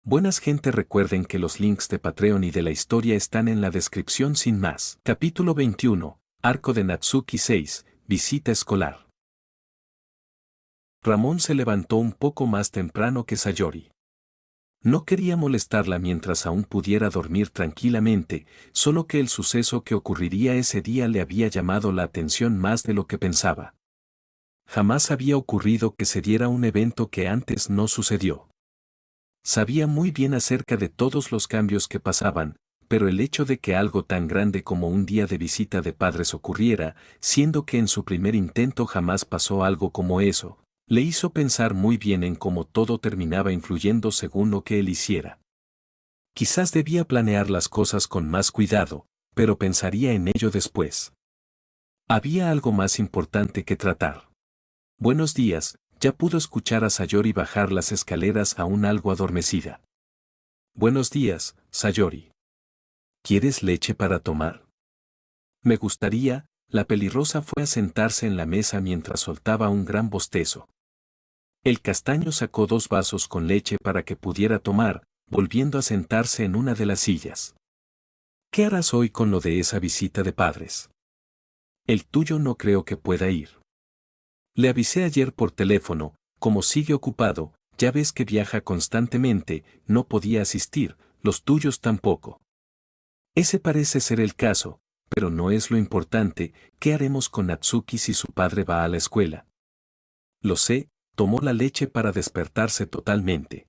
Buenas gente, recuerden que los links de Patreon y de la historia están en la descripción sin más. Capítulo 21, Arco de Natsuki 6, Visita escolar. Ramón se levantó un poco más temprano que Sayori. No quería molestarla mientras aún pudiera dormir tranquilamente, solo que el suceso que ocurriría ese día le había llamado la atención más de lo que pensaba. Jamás había ocurrido que se diera un evento que antes no sucedió. Sabía muy bien acerca de todos los cambios que pasaban, pero el hecho de que algo tan grande como un día de visita de padres ocurriera, siendo que en su primer intento jamás pasó algo como eso, le hizo pensar muy bien en cómo todo terminaba influyendo según lo que él hiciera. Quizás debía planear las cosas con más cuidado, pero pensaría en ello después. Había algo más importante que tratar. Buenos días. Ya pudo escuchar a Sayori bajar las escaleras aún algo adormecida. Buenos días, Sayori. ¿Quieres leche para tomar? Me gustaría. La pelirrosa fue a sentarse en la mesa mientras soltaba un gran bostezo. El castaño sacó 2 vasos con leche para que pudiera tomar, volviendo a sentarse en una de las sillas. ¿Qué harás hoy con lo de esa visita de padres? El tuyo no creo que pueda ir. Le avisé ayer por teléfono, como sigue ocupado, ya ves que viaja constantemente, no podía asistir, los tuyos tampoco. Ese parece ser el caso, pero no es lo importante. ¿Qué haremos con Natsuki si su padre va a la escuela? Lo sé, tomó la leche para despertarse totalmente.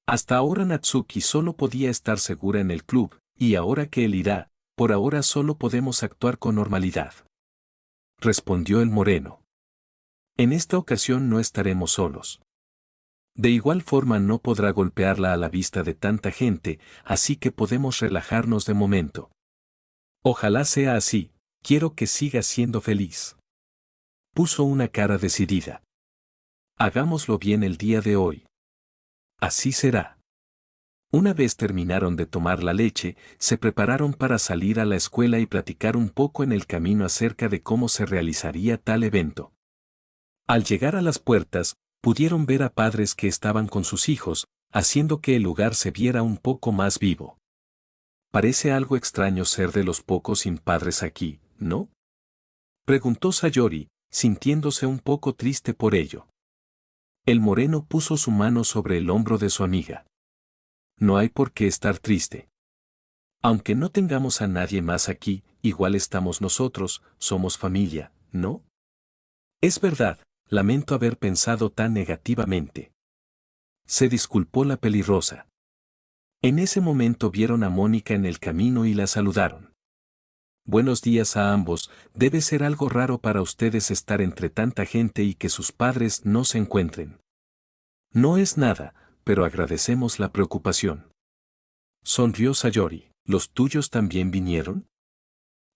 Hasta ahora Natsuki solo podía estar segura en el club, y ahora que él irá, por ahora solo podemos actuar con normalidad. Respondió el moreno. En esta ocasión no estaremos solos. De igual forma no podrá golpearla a la vista de tanta gente, así que podemos relajarnos de momento. Ojalá sea así, quiero que siga siendo feliz. Puso una cara decidida. Hagámoslo bien el día de hoy. Así será. Una vez terminaron de tomar la leche, se prepararon para salir a la escuela y platicar un poco en el camino acerca de cómo se realizaría tal evento. Al llegar a las puertas, pudieron ver a padres que estaban con sus hijos, haciendo que el lugar se viera un poco más vivo. Parece algo extraño ser de los pocos sin padres aquí, ¿no? Preguntó Sayori, sintiéndose un poco triste por ello. El moreno puso su mano sobre el hombro de su amiga. No hay por qué estar triste. Aunque no tengamos a nadie más aquí, igual estamos nosotros, somos familia, ¿no? Es verdad. Lamento haber pensado tan negativamente. Se disculpó la pelirrosa. En ese momento vieron a Mónica en el camino y la saludaron. Buenos días a ambos, debe ser algo raro para ustedes estar entre tanta gente y que sus padres no se encuentren. No es nada, pero agradecemos la preocupación. Sonrió Sayori. ¿Los tuyos también vinieron?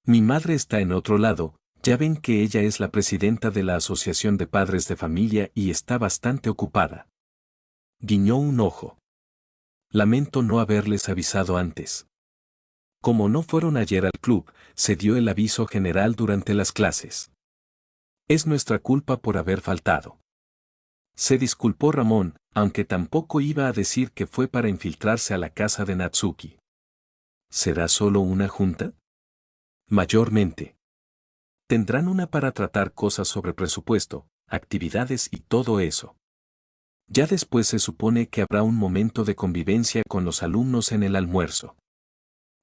Mi madre está en otro lado. Ya ven que ella es la presidenta de la Asociación de Padres de Familia y está bastante ocupada. Guiñó un ojo. Lamento no haberles avisado antes. Como no fueron ayer al club, se dio el aviso general durante las clases. Es nuestra culpa por haber faltado. Se disculpó Ramón, aunque tampoco iba a decir que fue para infiltrarse a la casa de Natsuki. ¿Será solo una junta? Mayormente. Tendrán una para tratar cosas sobre presupuesto, actividades y todo eso. Ya después se supone que habrá un momento de convivencia con los alumnos en el almuerzo.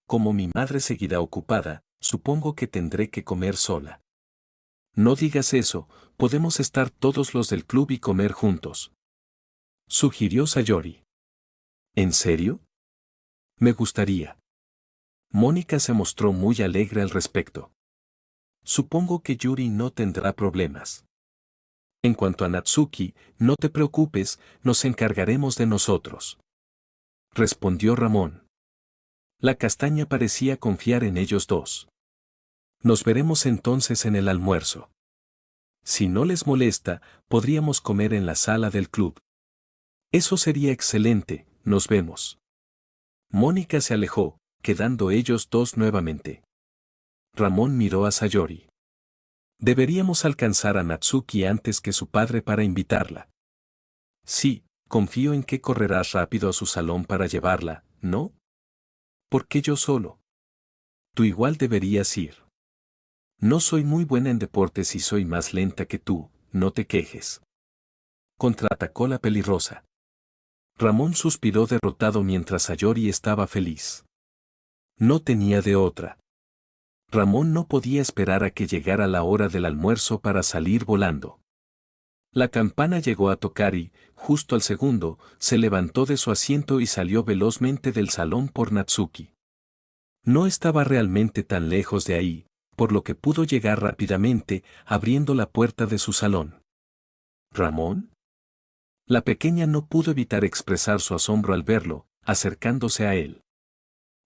Como mi madre seguirá ocupada, supongo que tendré que comer sola. No digas eso, podemos estar todos los del club y comer juntos. Sugirió Sayori. ¿En serio? Me gustaría. Mónica se mostró muy alegre al respecto. Supongo que Yuri no tendrá problemas. En cuanto a Natsuki, no te preocupes, nos encargaremos de nosotros. Respondió Ramón. La castaña parecía confiar en ellos dos. Nos veremos entonces en el almuerzo. Si no les molesta, podríamos comer en la sala del club. Eso sería excelente, nos vemos. Mónica se alejó, quedando ellos dos nuevamente. Ramón miró a Sayori. Deberíamos alcanzar a Natsuki antes que su padre para invitarla. Sí, Confío en que correrás rápido a su salón para llevarla, ¿no? ¿Por qué yo solo? Tú igual deberías ir. No soy muy buena en deportes y soy más lenta que tú, no te quejes. Contraatacó la pelirrosa. Ramón suspiró derrotado mientras Sayori estaba feliz. No tenía de otra. Ramón no podía esperar a que llegara la hora del almuerzo para salir volando. La campana llegó a tocar y, justo al segundo, se levantó de su asiento y salió velozmente del salón por Natsuki. No estaba realmente tan lejos de ahí, por lo que pudo llegar rápidamente, abriendo la puerta de su salón. ¿Ramón? La pequeña no pudo evitar expresar su asombro al verlo, acercándose a él.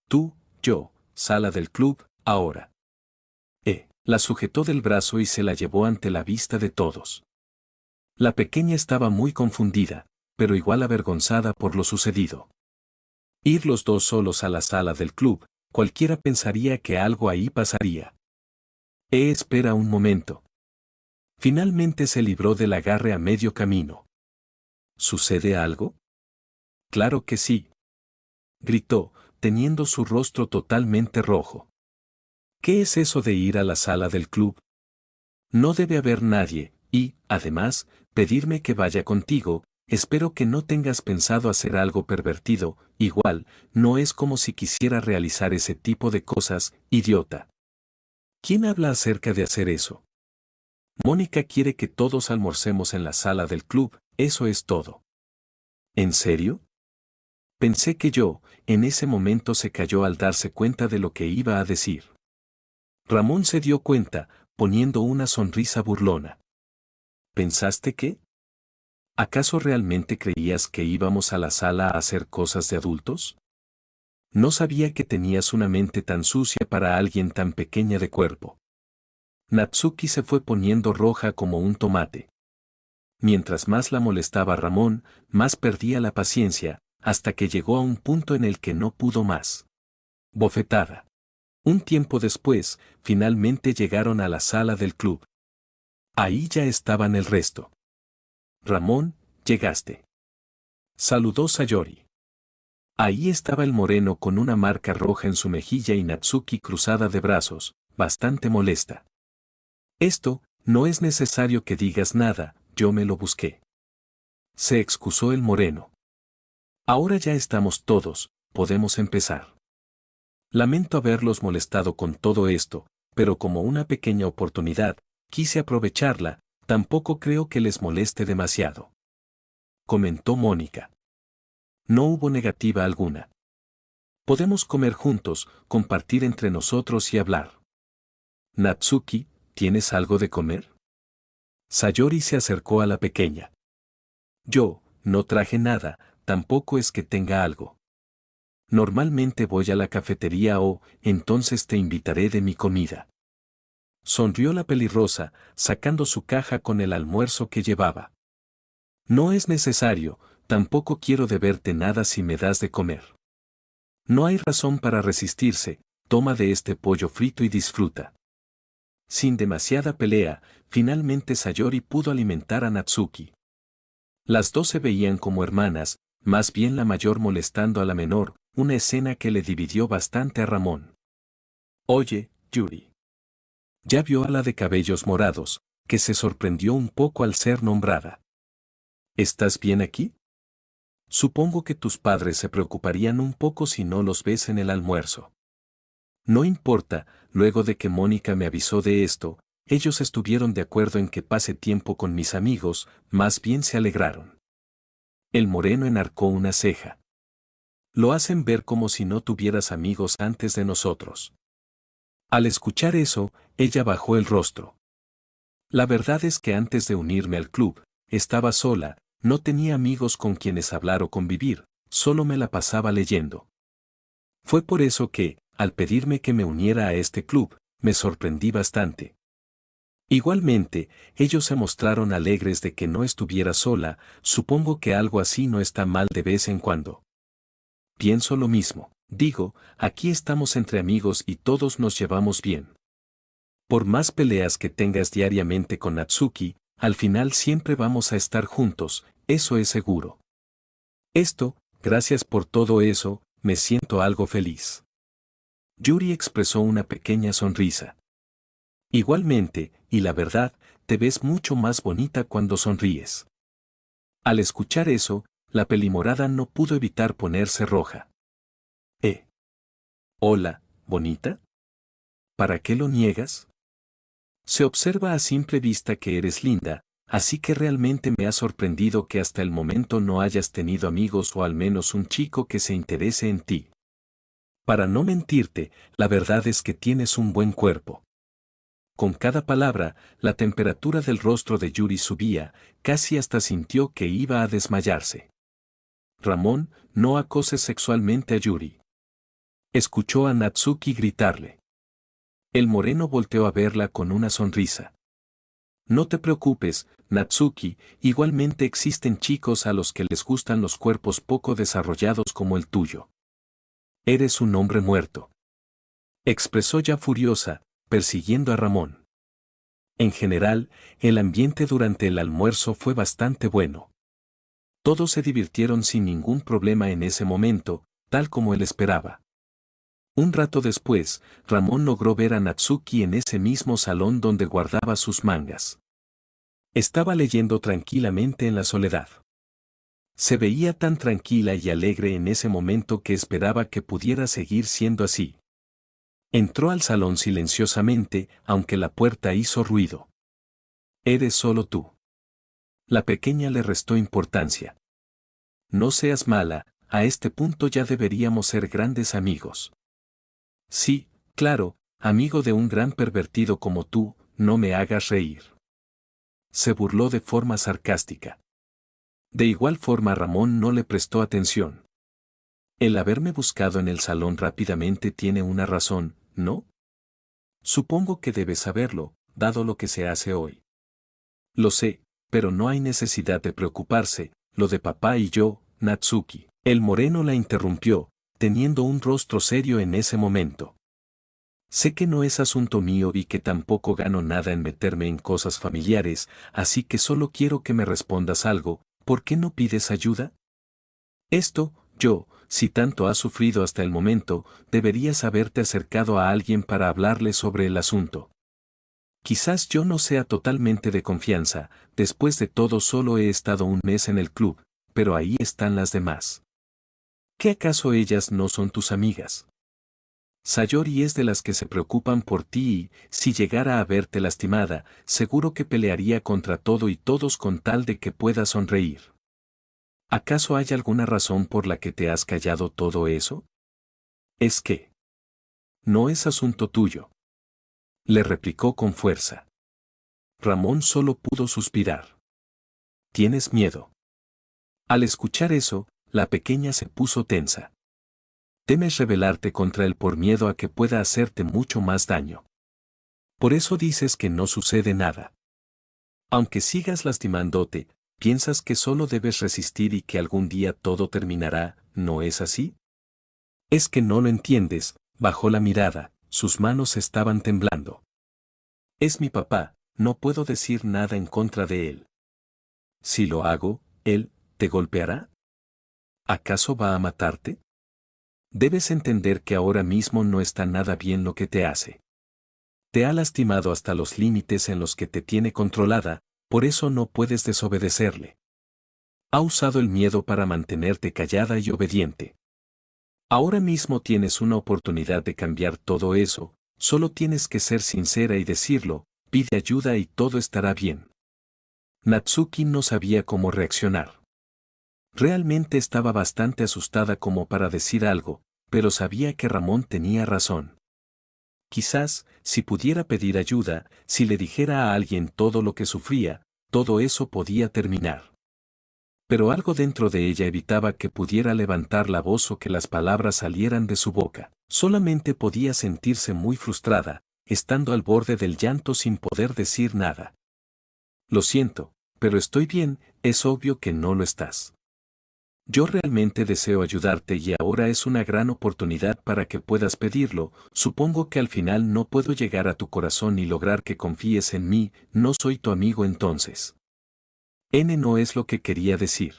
Tú, yo, sala del club, ahora. La sujetó del brazo y se la llevó ante la vista de todos. La pequeña estaba muy confundida, pero igual avergonzada por lo sucedido. Ir los dos solos a la sala del club, cualquiera pensaría que algo ahí pasaría. Espera un momento. Finalmente se libró del agarre a medio camino. ¿Sucede algo? Claro que sí. Gritó, teniendo su rostro totalmente rojo. ¿Qué es eso de ir a la sala del club? No debe haber nadie, y, además, pedirme que vaya contigo, espero que no tengas pensado hacer algo pervertido, igual, no es como si quisiera realizar ese tipo de cosas, idiota. ¿Quién habla acerca de hacer eso? Mónica quiere que todos almorcemos en la sala del club, eso es todo. ¿En serio? Pensé que en ese momento se calló al darse cuenta de lo que iba a decir. Ramón se dio cuenta, poniendo una sonrisa burlona. ¿Pensaste qué? ¿Acaso realmente creías que íbamos a la sala a hacer cosas de adultos? No sabía que tenías una mente tan sucia para alguien tan pequeña de cuerpo. Natsuki se fue poniendo roja como un tomate. Mientras más la molestaba Ramón, más perdía la paciencia, hasta que llegó a un punto en el que no pudo más. Bofetada. Un tiempo después, finalmente llegaron a la sala del club. Ahí ya estaban el resto. Ramón, llegaste. Saludó Sayori. Ahí estaba el moreno con una marca roja en su mejilla y Natsuki cruzada de brazos, bastante molesta. Esto, no es necesario que digas nada, yo me lo busqué. Se excusó el moreno. Ahora ya estamos todos, podemos empezar. Lamento haberlos molestado con todo esto, pero como una pequeña oportunidad, quise aprovecharla, tampoco creo que les moleste demasiado. Comentó Mónica. No hubo negativa alguna. Podemos comer juntos, compartir entre nosotros y hablar. Natsuki, ¿tienes algo de comer? Sayori se acercó a la pequeña. Yo, no traje nada, tampoco es que tenga algo. Normalmente voy a la cafetería o, entonces te invitaré de mi comida. Sonrió la pelirrosa, sacando su caja con el almuerzo que llevaba. No es necesario, tampoco quiero deberte nada si me das de comer. No hay razón para resistirse, toma de este pollo frito y disfruta. Sin demasiada pelea, finalmente Sayori pudo alimentar a Natsuki. Las dos se veían como hermanas, más bien la mayor molestando a la menor, una escena que le dividió bastante a Ramón. Oye, Yuri. Ya vio a la de cabellos morados, que se sorprendió un poco al ser nombrada. ¿Estás bien aquí? Supongo que tus padres se preocuparían un poco si no los ves en el almuerzo. No importa, luego de que Mónica me avisó de esto, ellos estuvieron de acuerdo en que pase tiempo con mis amigos, más bien se alegraron. El moreno enarcó una ceja. Lo hacen ver como si no tuvieras amigos antes de nosotros. Al escuchar eso, ella bajó el rostro. La verdad es que antes de unirme al club, estaba sola, no tenía amigos con quienes hablar o convivir, solo me la pasaba leyendo. Fue por eso que, al pedirme que me uniera a este club, me sorprendí bastante. Igualmente, ellos se mostraron alegres de que no estuviera sola, supongo que algo así no está mal de vez en cuando. Pienso lo mismo, digo, aquí estamos entre amigos y todos nos llevamos bien. Por más peleas que tengas diariamente con Natsuki, al final siempre vamos a estar juntos, eso es seguro. Gracias por todo eso, me siento algo feliz. Yuri expresó una pequeña sonrisa. Igualmente, y la verdad, te ves mucho más bonita cuando sonríes. Al escuchar eso, la pelimorada no pudo evitar ponerse roja. Hola, ¿bonita? ¿Para qué lo niegas? Se observa a simple vista que eres linda, así que realmente me ha sorprendido que hasta el momento no hayas tenido amigos o al menos un chico que se interese en ti. Para no mentirte, la verdad es que tienes un buen cuerpo. Con cada palabra, la temperatura del rostro de Yuri subía, casi hasta sintió que iba a desmayarse. Ramón, no acoses sexualmente a Yuri. Escuchó a Natsuki gritarle. El moreno volteó a verla con una sonrisa. No te preocupes, Natsuki, igualmente existen chicos a los que les gustan los cuerpos poco desarrollados como el tuyo. Eres un hombre muerto. Expresó ya furiosa, persiguiendo a Ramón. En general, el ambiente durante el almuerzo fue bastante bueno. Todos se divirtieron sin ningún problema en ese momento, tal como él esperaba. Un rato después, Ramón logró ver a Natsuki en ese mismo salón donde guardaba sus mangas. Estaba leyendo tranquilamente en la soledad. Se veía tan tranquila y alegre en ese momento que esperaba que pudiera seguir siendo así. Entró al salón silenciosamente, aunque la puerta hizo ruido. Eres solo tú. La pequeña le restó importancia. No seas mala, a este punto ya deberíamos ser grandes amigos. Sí, claro, amigo de un gran pervertido como tú, no me hagas reír. Se burló de forma sarcástica. De igual forma Ramón no le prestó atención. El haberme buscado en el salón rápidamente tiene una razón, ¿no? Supongo que debes saberlo, dado lo que se hace hoy. Lo sé, pero no hay necesidad de preocuparse, lo de papá y yo, Natsuki. El moreno la interrumpió, teniendo un rostro serio en ese momento. Sé que no es asunto mío y que tampoco gano nada en meterme en cosas familiares, así que solo quiero que me respondas algo, ¿por qué no pides ayuda? Si tanto has sufrido hasta el momento, deberías haberte acercado a alguien para hablarle sobre el asunto. Quizás yo no sea totalmente de confianza, después de todo solo he estado un mes en el club, pero ahí están las demás. ¿Qué acaso ellas no son tus amigas? Sayori es de las que se preocupan por ti y, si llegara a verte lastimada, seguro que pelearía contra todo y todos con tal de que puedas sonreír. ¿Acaso hay alguna razón por la que te has callado todo eso? Es que no es asunto tuyo. Le replicó con fuerza. Ramón solo pudo suspirar. ¿Tienes miedo? Al escuchar eso, la pequeña se puso tensa. Temes rebelarte contra él por miedo a que pueda hacerte mucho más daño. Por eso dices que no sucede nada. Aunque sigas lastimándote, piensas que solo debes resistir y que algún día todo terminará, ¿no es así? Es que no lo entiendes, bajó la mirada, sus manos estaban temblando. Es mi papá, no puedo decir nada en contra de él. Si lo hago, él, ¿te golpeará? ¿Acaso va a matarte? Debes entender que ahora mismo no está nada bien lo que te hace. Te ha lastimado hasta los límites en los que te tiene controlada, por eso no puedes desobedecerle. Ha usado el miedo para mantenerte callada y obediente. Ahora mismo tienes una oportunidad de cambiar todo eso, solo tienes que ser sincera y decirlo, pide ayuda y todo estará bien. Natsuki no sabía cómo reaccionar. Realmente estaba bastante asustada como para decir algo, pero sabía que Ramón tenía razón. Quizás, si pudiera pedir ayuda, si le dijera a alguien todo lo que sufría, todo eso podía terminar. Pero algo dentro de ella evitaba que pudiera levantar la voz o que las palabras salieran de su boca. Solamente podía sentirse muy frustrada, estando al borde del llanto sin poder decir nada. Lo siento, pero estoy bien, es obvio que no lo estás. Yo realmente deseo ayudarte y ahora es una gran oportunidad para que puedas pedirlo, supongo que al final no puedo llegar a tu corazón y lograr que confíes en mí, no soy tu amigo entonces. No es lo que quería decir.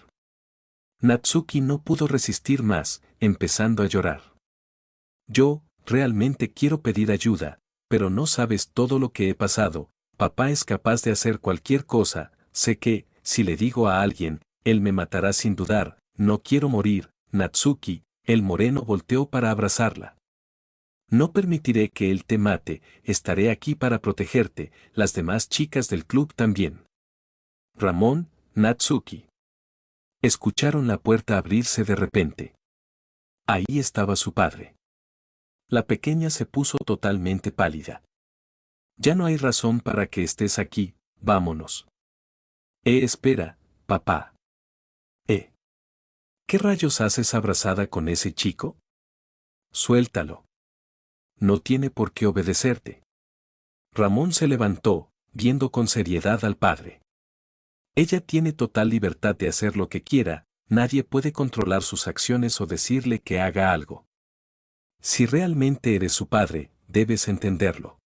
Natsuki no pudo resistir más, empezando a llorar. Yo, realmente quiero pedir ayuda, pero no sabes todo lo que he pasado. Papá es capaz de hacer cualquier cosa, sé que, si le digo a alguien, él me matará sin dudar, no quiero morir. Natsuki, el moreno volteó para abrazarla. No permitiré que él te mate, estaré aquí para protegerte, las demás chicas del club también. Ramón, Natsuki. Escucharon la puerta abrirse de repente. Ahí estaba su padre. La pequeña se puso totalmente pálida. Ya no hay razón para que estés aquí, vámonos. Espera, papá. ¿Qué rayos haces abrazada con ese chico? Suéltalo. No tiene por qué obedecerte. Ramón se levantó, viendo con seriedad al padre. Ella tiene total libertad de hacer lo que quiera, nadie puede controlar sus acciones o decirle que haga algo. Si realmente eres su padre, debes entenderlo.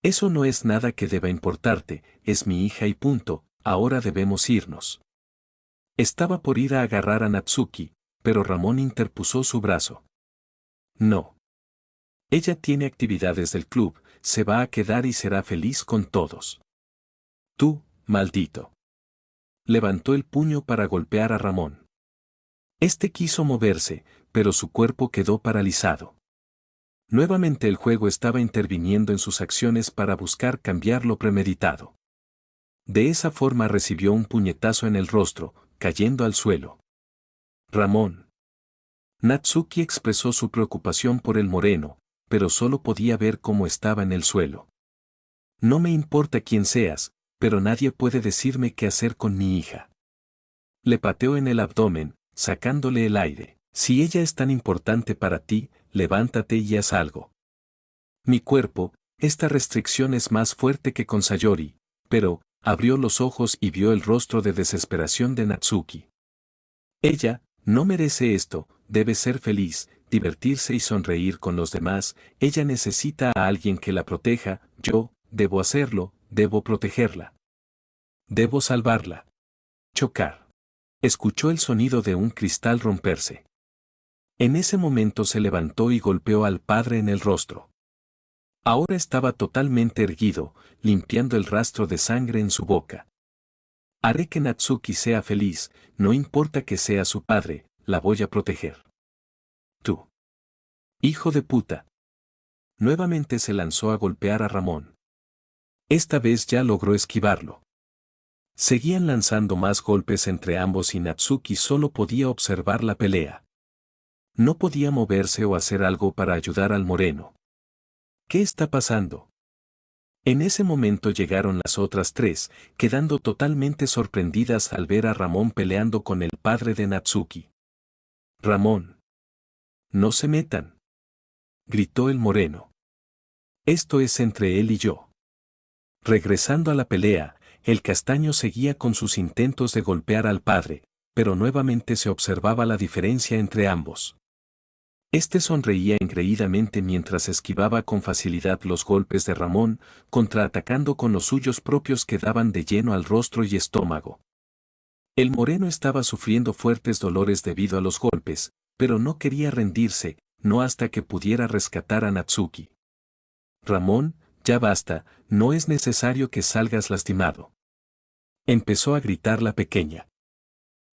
Eso no es nada que deba importarte, es mi hija y punto, ahora debemos irnos. Estaba por ir a agarrar a Natsuki, pero Ramón interpuso su brazo. No. Ella tiene actividades del club, se va a quedar y será feliz con todos. Tú, maldito. Levantó el puño para golpear a Ramón. Este quiso moverse, pero su cuerpo quedó paralizado. Nuevamente el juego estaba interviniendo en sus acciones para buscar cambiar lo premeditado. De esa forma recibió un puñetazo en el rostro, cayendo al suelo. Ramón. Natsuki expresó su preocupación por el moreno, pero solo podía ver cómo estaba en el suelo. No me importa quién seas, pero nadie puede decirme qué hacer con mi hija. Le pateó en el abdomen, sacándole el aire. Si ella es tan importante para ti, levántate y haz algo. Mi cuerpo, esta restricción es más fuerte que con Sayori, pero, abrió los ojos y vio el rostro de desesperación de Natsuki. Ella, no merece esto, debe ser feliz, divertirse y sonreír con los demás, ella necesita a alguien que la proteja, yo, debo hacerlo, debo protegerla. Debo salvarla. Chocar. Escuchó el sonido de un cristal romperse. En ese momento se levantó y golpeó al padre en el rostro. Ahora estaba totalmente erguido, limpiando el rastro de sangre en su boca. Haré que Natsuki sea feliz, no importa que sea su padre, la voy a proteger. Tú. Hijo de puta. Nuevamente se lanzó a golpear a Ramón. Esta vez ya logró esquivarlo. Seguían lanzando más golpes entre ambos y Natsuki solo podía observar la pelea. No podía moverse o hacer algo para ayudar al moreno. ¿Qué está pasando? En ese momento llegaron las otras tres, quedando totalmente sorprendidas al ver a Ramón peleando con el padre de Natsuki. Ramón. No se metan. Gritó el moreno. Esto es entre él y yo. Regresando a la pelea, el castaño seguía con sus intentos de golpear al padre, pero nuevamente se observaba la diferencia entre ambos. Este sonreía engreídamente mientras esquivaba con facilidad los golpes de Ramón, contraatacando con los suyos propios que daban de lleno al rostro y estómago. El moreno estaba sufriendo fuertes dolores debido a los golpes, pero no quería rendirse, no hasta que pudiera rescatar a Natsuki. Ramón, ya basta, no es necesario que salgas lastimado. Empezó a gritar la pequeña.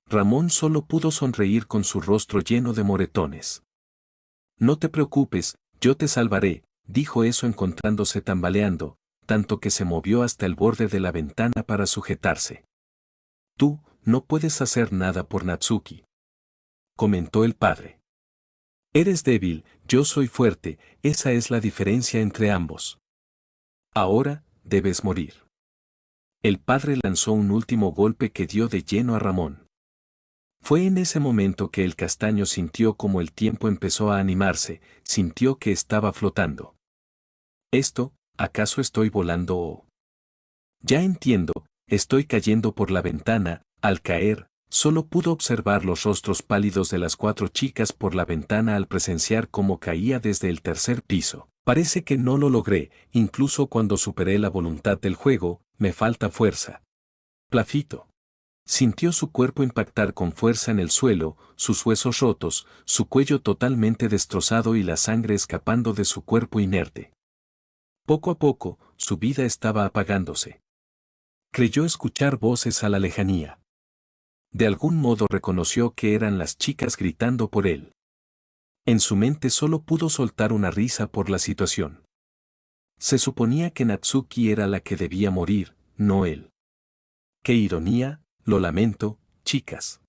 Ramón solo pudo sonreír con su rostro lleno de moretones. No te preocupes, yo te salvaré, dijo eso encontrándose tambaleando, tanto que se movió hasta el borde de la ventana para sujetarse. Tú, no puedes hacer nada por Natsuki, comentó el padre. Eres débil, yo soy fuerte, esa es la diferencia entre ambos. Ahora, debes morir. El padre lanzó un último golpe que dio de lleno a Ramón. Fue en ese momento que el castaño sintió como el tiempo empezó a animarse, sintió que estaba flotando. ¿Esto, acaso estoy volando o? Ya entiendo, estoy cayendo por la ventana, al caer, solo pudo observar los rostros pálidos de las cuatro chicas por la ventana al presenciar cómo caía desde el tercer piso. Parece que no lo logré, incluso cuando superé la voluntad del juego, me falta fuerza. Plafito. Sintió su cuerpo impactar con fuerza en el suelo, sus huesos rotos, su cuello totalmente destrozado y la sangre escapando de su cuerpo inerte. Poco a poco, su vida estaba apagándose. Creyó escuchar voces a la lejanía. De algún modo reconoció que eran las chicas gritando por él. En su mente solo pudo soltar una risa por la situación. Se suponía que Natsuki era la que debía morir, no él. ¡Qué ironía! Lo lamento, chicas.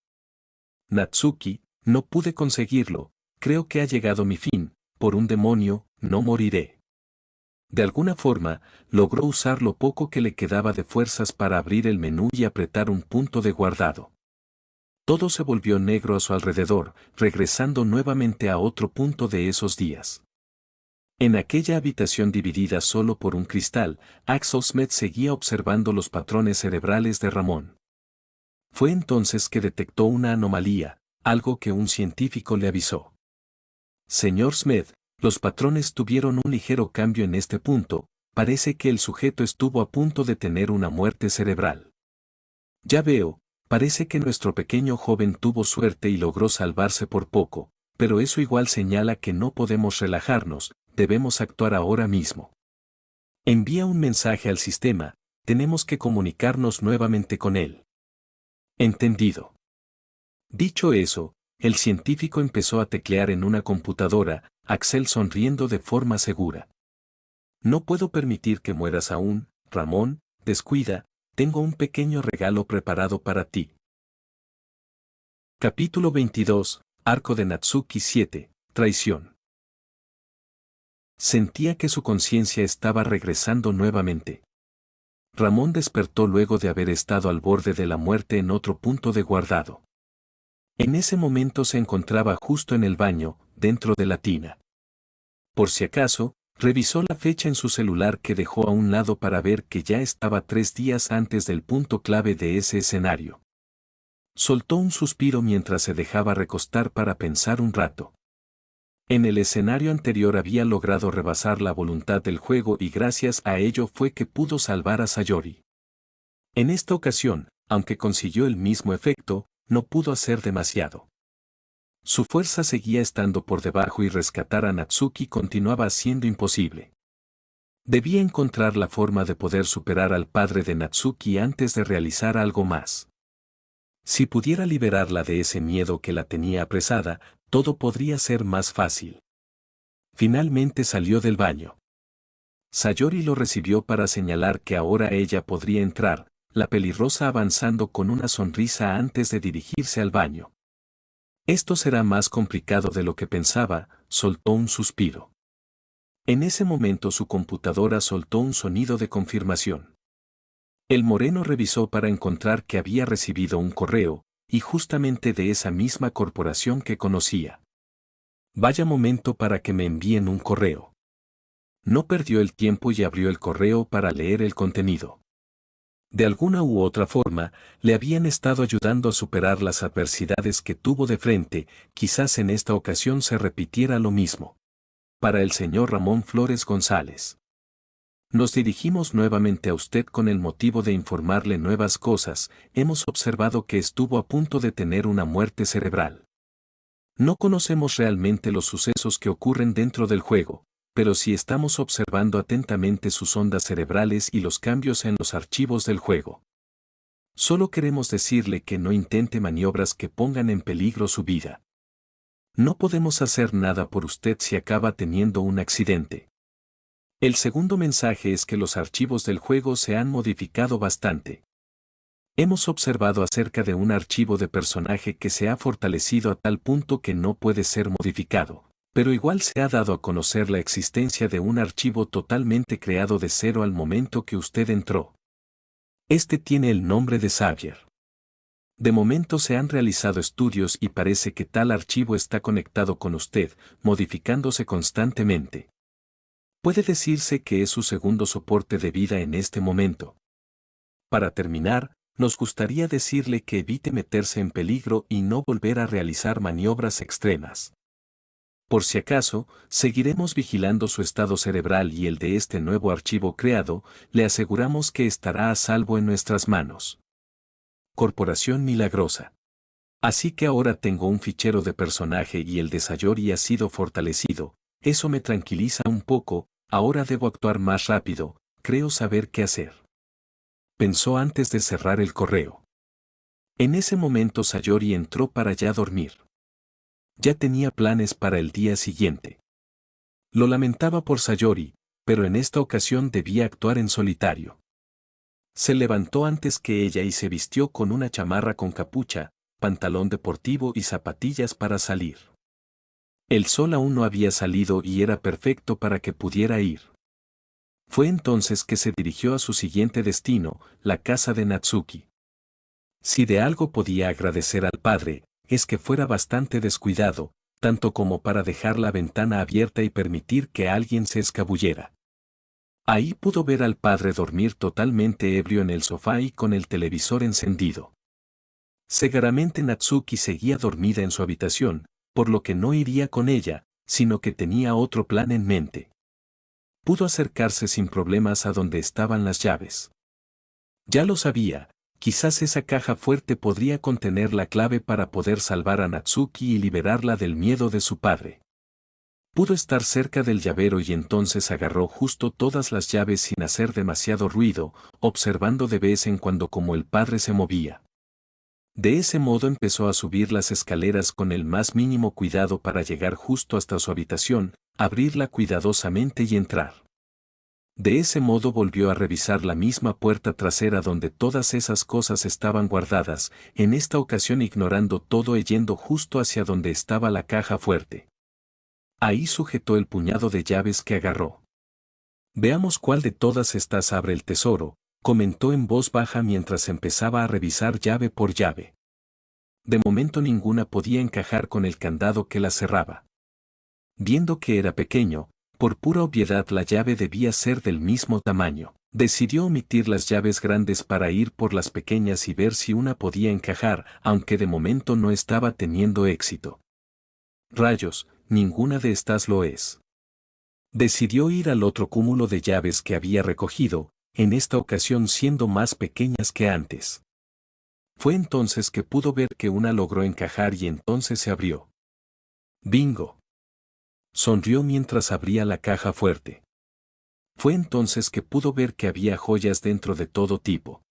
Natsuki, no pude conseguirlo, creo que ha llegado mi fin, por un demonio, no moriré. De alguna forma, logró usar lo poco que le quedaba de fuerzas para abrir el menú y apretar un punto de guardado. Todo se volvió negro a su alrededor, regresando nuevamente a otro punto de esos días. En aquella habitación dividida solo por un cristal, Axel Smith seguía observando los patrones cerebrales de Ramón. Fue entonces que detectó una anomalía, algo que un científico le avisó. Señor Smith, los patrones tuvieron un ligero cambio en este punto, parece que el sujeto estuvo a punto de tener una muerte cerebral. Ya veo, parece que nuestro pequeño joven tuvo suerte y logró salvarse por poco, pero eso igual señala que no podemos relajarnos, debemos actuar ahora mismo. Envía un mensaje al sistema, tenemos que comunicarnos nuevamente con él. Entendido. Dicho eso, el científico empezó a teclear en una computadora, Axel sonriendo de forma segura. No puedo permitir que mueras aún, Ramón, descuida, tengo un pequeño regalo preparado para ti. Capítulo 22, Arco de Natsuki 7, Traición. Sentía que su conciencia estaba regresando nuevamente. Ramón despertó luego de haber estado al borde de la muerte en otro punto de guardado. En ese momento se encontraba justo en el baño, dentro de la tina. Por si acaso, revisó la fecha en su celular que dejó a un lado para ver que ya estaba 3 días antes del punto clave de ese escenario. Soltó un suspiro mientras se dejaba recostar para pensar un rato. En el escenario anterior había logrado rebasar la voluntad del juego y gracias a ello fue que pudo salvar a Sayori. En esta ocasión, aunque consiguió el mismo efecto, no pudo hacer demasiado. Su fuerza seguía estando por debajo y rescatar a Natsuki continuaba siendo imposible. Debía encontrar la forma de poder superar al padre de Natsuki antes de realizar algo más. Si pudiera liberarla de ese miedo que la tenía apresada, todo podría ser más fácil. Finalmente salió del baño. Sayori lo recibió para señalar que ahora ella podría entrar, la pelirrosa avanzando con una sonrisa antes de dirigirse al baño. Esto será más complicado de lo que pensaba, soltó un suspiro. En ese momento su computadora soltó un sonido de confirmación. El moreno revisó para encontrar que había recibido un correo, y justamente de esa misma corporación que conocía. Vaya momento para que me envíen un correo. No perdió el tiempo y abrió el correo para leer el contenido. De alguna u otra forma, le habían estado ayudando a superar las adversidades que tuvo de frente, quizás en esta ocasión se repitiera lo mismo. Para el señor Ramón Flores González. Nos dirigimos nuevamente a usted con el motivo de informarle nuevas cosas, hemos observado que estuvo a punto de tener una muerte cerebral. No conocemos realmente los sucesos que ocurren dentro del juego, pero sí estamos observando atentamente sus ondas cerebrales y los cambios en los archivos del juego. Solo queremos decirle que no intente maniobras que pongan en peligro su vida. No podemos hacer nada por usted si acaba teniendo un accidente. El segundo mensaje es que los archivos del juego se han modificado bastante. Hemos observado acerca de un archivo de personaje que se ha fortalecido a tal punto que no puede ser modificado, pero igual se ha dado a conocer la existencia de un archivo totalmente creado de cero al momento que usted entró. Este tiene el nombre de Xavier. De momento se han realizado estudios y parece que tal archivo está conectado con usted, modificándose constantemente. Puede decirse que es su segundo soporte de vida en este momento. Para terminar, nos gustaría decirle que evite meterse en peligro y no volver a realizar maniobras extremas. Por si acaso, seguiremos vigilando su estado cerebral y el de este nuevo archivo creado, le aseguramos que estará a salvo en nuestras manos. Corporación Milagrosa. Así que ahora tengo un fichero de personaje y el de Sayori ha sido fortalecido, eso me tranquiliza un poco, ahora debo actuar más rápido, creo saber qué hacer. Pensó antes de cerrar el correo. En ese momento Sayori entró para ya dormir. Ya tenía planes para el día siguiente. Lo lamentaba por Sayori, pero en esta ocasión debía actuar en solitario. Se levantó antes que ella y se vistió con una chamarra con capucha, pantalón deportivo y zapatillas para salir. El sol aún no había salido y era perfecto para que pudiera ir. Fue entonces que se dirigió a su siguiente destino, la casa de Natsuki. Si de algo podía agradecer al padre, es que fuera bastante descuidado, tanto como para dejar la ventana abierta y permitir que alguien se escabullera. Ahí pudo ver al padre dormir totalmente ebrio en el sofá y con el televisor encendido. Seguramente Natsuki seguía dormida en su habitación, por lo que no iría con ella, sino que tenía otro plan en mente. Pudo acercarse sin problemas a donde estaban las llaves. Ya lo sabía, quizás esa caja fuerte podría contener la clave para poder salvar a Natsuki y liberarla del miedo de su padre. Pudo estar cerca del llavero y entonces agarró justo todas las llaves sin hacer demasiado ruido, observando de vez en cuando cómo el padre se movía. De ese modo empezó a subir las escaleras con el más mínimo cuidado para llegar justo hasta su habitación, abrirla cuidadosamente y entrar. De ese modo volvió a revisar la misma puerta trasera donde todas esas cosas estaban guardadas, en esta ocasión ignorando todo y yendo justo hacia donde estaba la caja fuerte. Ahí sujetó el puñado de llaves que agarró. Veamos cuál de todas estas abre el tesoro, comentó en voz baja mientras empezaba a revisar llave por llave. De momento ninguna podía encajar con el candado que la cerraba. Viendo que era pequeño, por pura obviedad la llave debía ser del mismo tamaño. Decidió omitir las llaves grandes para ir por las pequeñas y ver si una podía encajar, aunque de momento no estaba teniendo éxito. Rayos, ninguna de estas lo es. Decidió ir al otro cúmulo de llaves que había recogido, en esta ocasión siendo más pequeñas que antes. Fue entonces que pudo ver que una logró encajar y entonces se abrió. ¡Bingo! Sonrió mientras abría la caja fuerte. Fue entonces que pudo ver que había joyas dentro de todo tipo.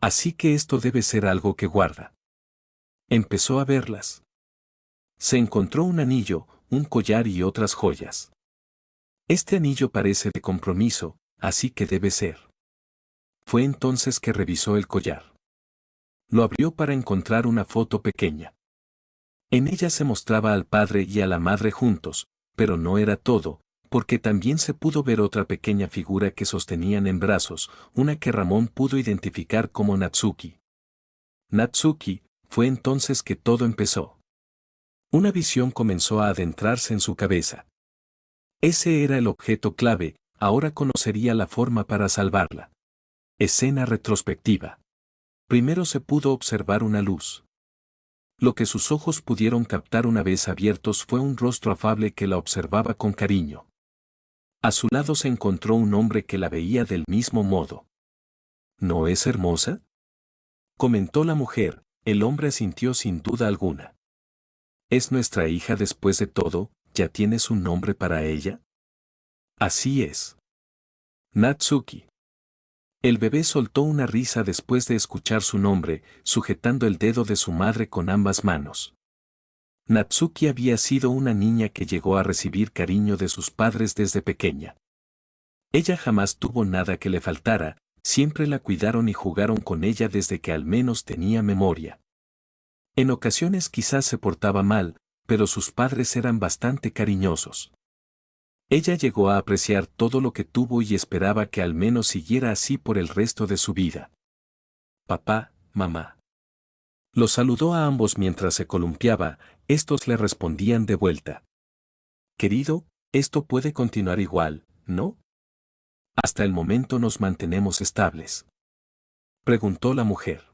Así que esto debe ser algo que guarda. Empezó a verlas. Se encontró un anillo, un collar y otras joyas. Este anillo parece de compromiso, así que debe ser. Fue entonces que revisó el collar. Lo abrió para encontrar una foto pequeña. En ella se mostraba al padre y a la madre juntos, pero no era todo, porque también se pudo ver otra pequeña figura que sostenían en brazos, una que Ramón pudo identificar como Natsuki. Natsuki, fue entonces que todo empezó. Una visión comenzó a adentrarse en su cabeza. Ese era el objeto clave, ahora conocería la forma para salvarla. Escena retrospectiva. Primero se pudo observar una luz. Lo que sus ojos pudieron captar una vez abiertos fue un rostro afable que la observaba con cariño. A su lado se encontró un hombre que la veía del mismo modo. ¿No es hermosa?, comentó la mujer. El hombre asintió sin duda alguna. ¿Es nuestra hija después de todo? ¿Ya tienes un nombre para ella? Así es. Natsuki. El bebé soltó una risa después de escuchar su nombre, sujetando el dedo de su madre con ambas manos. Natsuki había sido una niña que llegó a recibir cariño de sus padres desde pequeña. Ella jamás tuvo nada que le faltara, siempre la cuidaron y jugaron con ella desde que al menos tenía memoria. En ocasiones quizás se portaba mal, pero sus padres eran bastante cariñosos. Ella llegó a apreciar todo lo que tuvo y esperaba que al menos siguiera así por el resto de su vida. Papá, mamá. Los saludó a ambos mientras se columpiaba, estos le respondían de vuelta. Querido, esto puede continuar igual, ¿no? Hasta el momento nos mantenemos estables. Preguntó la mujer.